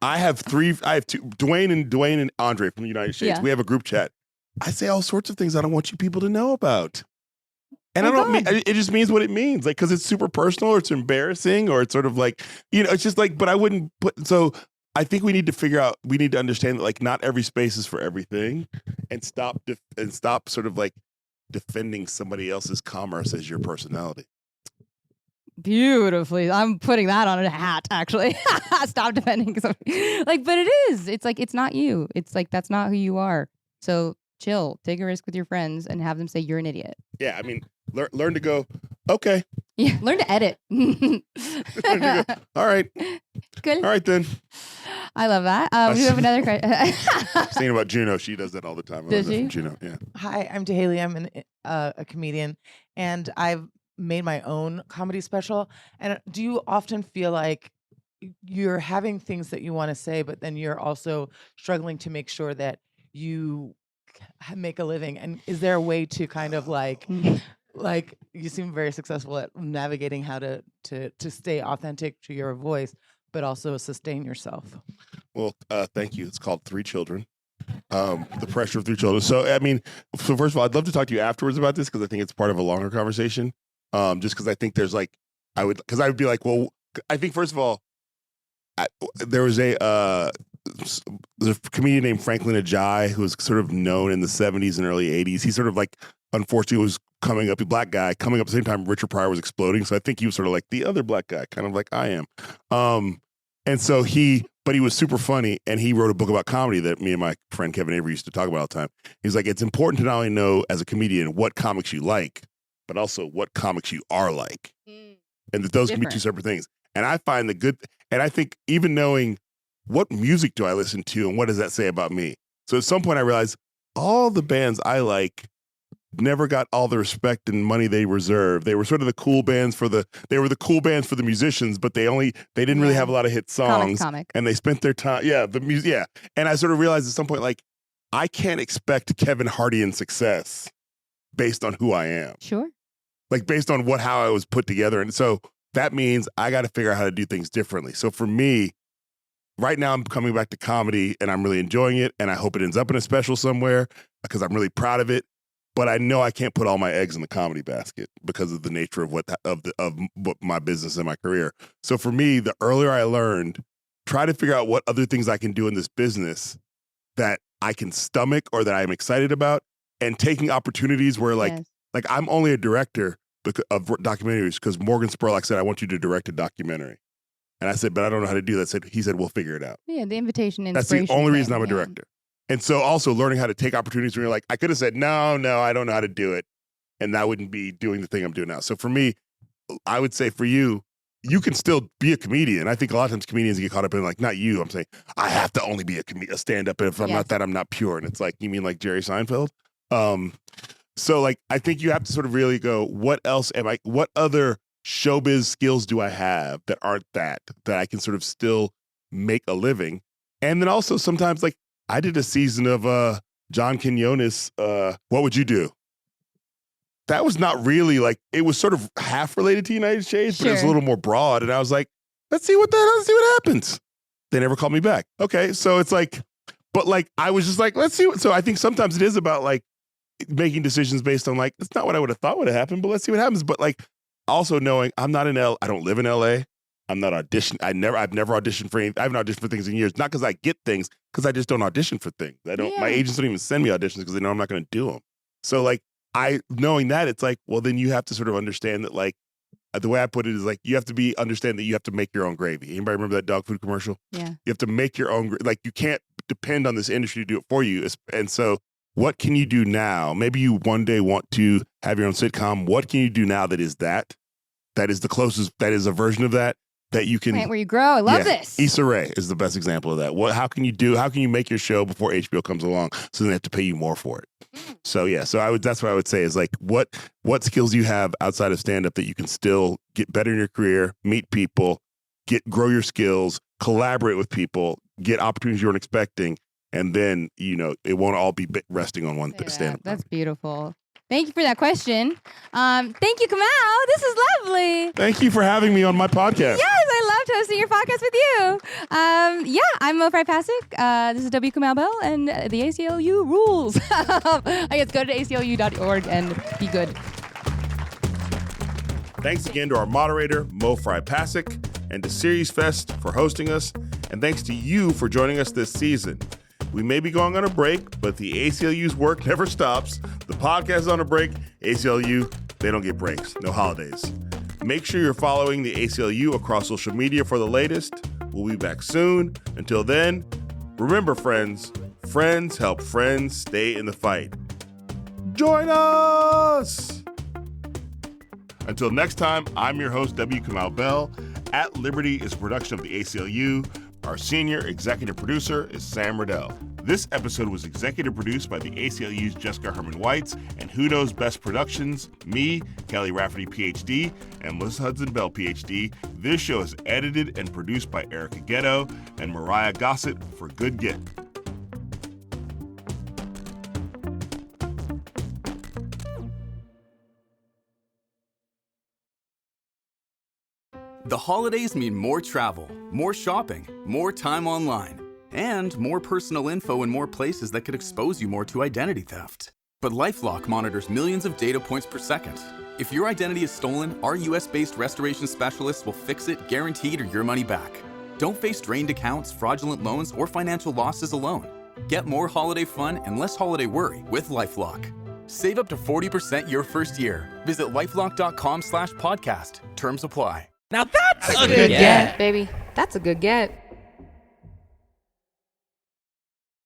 I have two, Dwayne and Andre from the United States. Yeah. We have a group chat. I say all sorts of things I don't want you people to know about. And Oh, I don't mean, God. it just means what it means. Like, because it's super personal, or it's embarrassing, or it's sort of like, you know, it's just like, but I wouldn't put, so I think we need to understand that like, not every space is for everything, and stop sort of like defending somebody else's commerce as your personality. Beautifully. I'm putting that on a hat, actually. Stop defending something. Like, but it is. It's like, it's not you. It's like, that's not who you are. So chill, take a risk with your friends and have them say you're an idiot. Yeah, I mean, learn to go, okay. Yeah, learn to edit. Learn to go, all right. Good. All right, then. I love that. We have another question. Thinking about Juno. She does that all the time. I Does love that she? from Juno, yeah. Hi, I'm Dahaley. I'm a comedian, and I've made my own comedy special. And do you often feel like you're having things that you want to say, but then you're also struggling to make sure that you make a living? And is there a way to kind of like you seem very successful at navigating how to stay authentic to your voice, but also sustain yourself? Well, thank you. It's called 3 Children. The pressure of 3 children. So, I mean, so first of all, I'd love to talk to you afterwards about this, because I think it's part of a longer conversation. Just because I think there's like, I would be like, well, I think first of all, there was there's a comedian named Franklin Ajayi who was sort of known in the 70s and early 80s. He sort of like, unfortunately, was coming up, a black guy coming up at the same time Richard Pryor was exploding. So I think he was sort of like the other black guy, kind of like I am. And so but he was super funny, and he wrote a book about comedy that me and my friend Kevin Avery used to talk about all the time. He's like, it's important to not only know as a comedian what comics you like, but also what comics you are like. And that those can be 2 separate things. And I find and I think even knowing what music do I listen to and what does that say about me? So at some point I realized all the bands I like never got all the respect and money they deserved. They were sort of the cool bands for the musicians, but they didn't really have a lot of hit songs. Comic. And they spent their time, And I sort of realized at some point, like, I can't expect Kevin Hartian success based on who I am. Sure. Like based on how I was put together. And so that means I got to figure out how to do things differently. So for me, right now I'm coming back to comedy and I'm really enjoying it. And I hope it ends up in a special somewhere because I'm really proud of it. But I know I can't put all my eggs in the comedy basket because of the nature of what my business and my career. So for me, the earlier I learned, try to figure out what other things I can do in this business that I can stomach or that I'm excited about, and taking opportunities where like I'm only a director of documentaries because Morgan Spurlock said, I want you to direct a documentary. And I said, but I don't know how to do that. He said, we'll figure it out. Yeah, the invitation, That's the only reason I'm a yeah. director. And so also learning how to take opportunities when you're like, I could have said, no, I don't know how to do it. And that wouldn't be doing the thing I'm doing now. So for me, I would say for you, you can still be a comedian. I think a lot of times comedians get caught up in like, not you, I'm saying, I have to only be a stand-up. And if I'm not that, I'm not pure. And it's like, you mean like Jerry Seinfeld? So like, I think you have to sort of really go, what other showbiz skills do I have that aren't that I can sort of still make a living? And then also sometimes like I did a season of John Quinones, What Would You Do? That was not really like, it was sort of half related to United States, but it was a little more broad. And I was like, let's see what happens. They never called me back. Okay. So it's like, but like, I was just like, let's see. So I think sometimes it is about like making decisions based on like, it's not what I would have thought would have happened, but let's see what happens. But like also knowing I don't live in LA. I'm not auditioned. I've never auditioned for anything. I haven't auditioned for things in years. Not because I get things, because I just don't audition for things. My agents don't even send me auditions because they know I'm not going to do them. So like, knowing that, it's like, well, then you have to sort of understand that, like, the way I put it is like, you have to understand that you have to make your own gravy. Anybody remember that dog food commercial? Yeah. You have to make your own, like, you can't depend on this industry to do it for you. And so what can you do now? Maybe you one day want to have your own sitcom. What can you do now that is the closest, that is a version of that you can. Plant where you grow. I love this. Issa Rae is the best example of that. How can you make your show before HBO comes along so they have to pay you more for it? So yeah, that's what I would say is like, what skills you have outside of stand-up that you can still get better in your career, meet people, grow your skills, collaborate with people, get opportunities you weren't expecting, and then, it won't all be resting on one stand-up. That's beautiful. Thank you for that question. Thank you, Kamau. This is lovely. Thank you for having me on my podcast. Yes, I loved hosting your podcast with you. I'm Mo Pasek. This is W. Kamau Bell, and the ACLU rules. I guess go to aclu.org and be good. Thanks again to our moderator, Mo Pasek, and to SeriesFest for hosting us. And thanks to you for joining us this season. We may be going on a break, but the ACLU's work never stops. The podcast is on a break. ACLU, they don't get breaks. No holidays. Make sure you're following the ACLU across social media for the latest. We'll be back soon. Until then, remember, friends help friends stay in the fight. Join us! Until next time, I'm your host, W. Kamau Bell. At Liberty is a production of the ACLU. Our senior executive producer is Sam Riddell. This episode was executive produced by the ACLU's Jessica Herman-Whites and Who Knows Best Productions, me, Kelly Rafferty, Ph.D., and Melissa Hudson-Bell, Ph.D. This show is edited and produced by Erica Ghetto and Mariah Gossett for Good Get. The holidays mean more travel, more shopping, more time online, and more personal info in more places that could expose you more to identity theft. But LifeLock monitors millions of data points per second. If your identity is stolen, our US-based restoration specialists will fix it guaranteed or your money back. Don't face drained accounts, fraudulent loans, or financial losses alone. Get more holiday fun and less holiday worry with LifeLock. Save up to 40% your first year. Visit lifelock.com/podcast. Terms apply. Now that's a good get. Baby, that's a good get.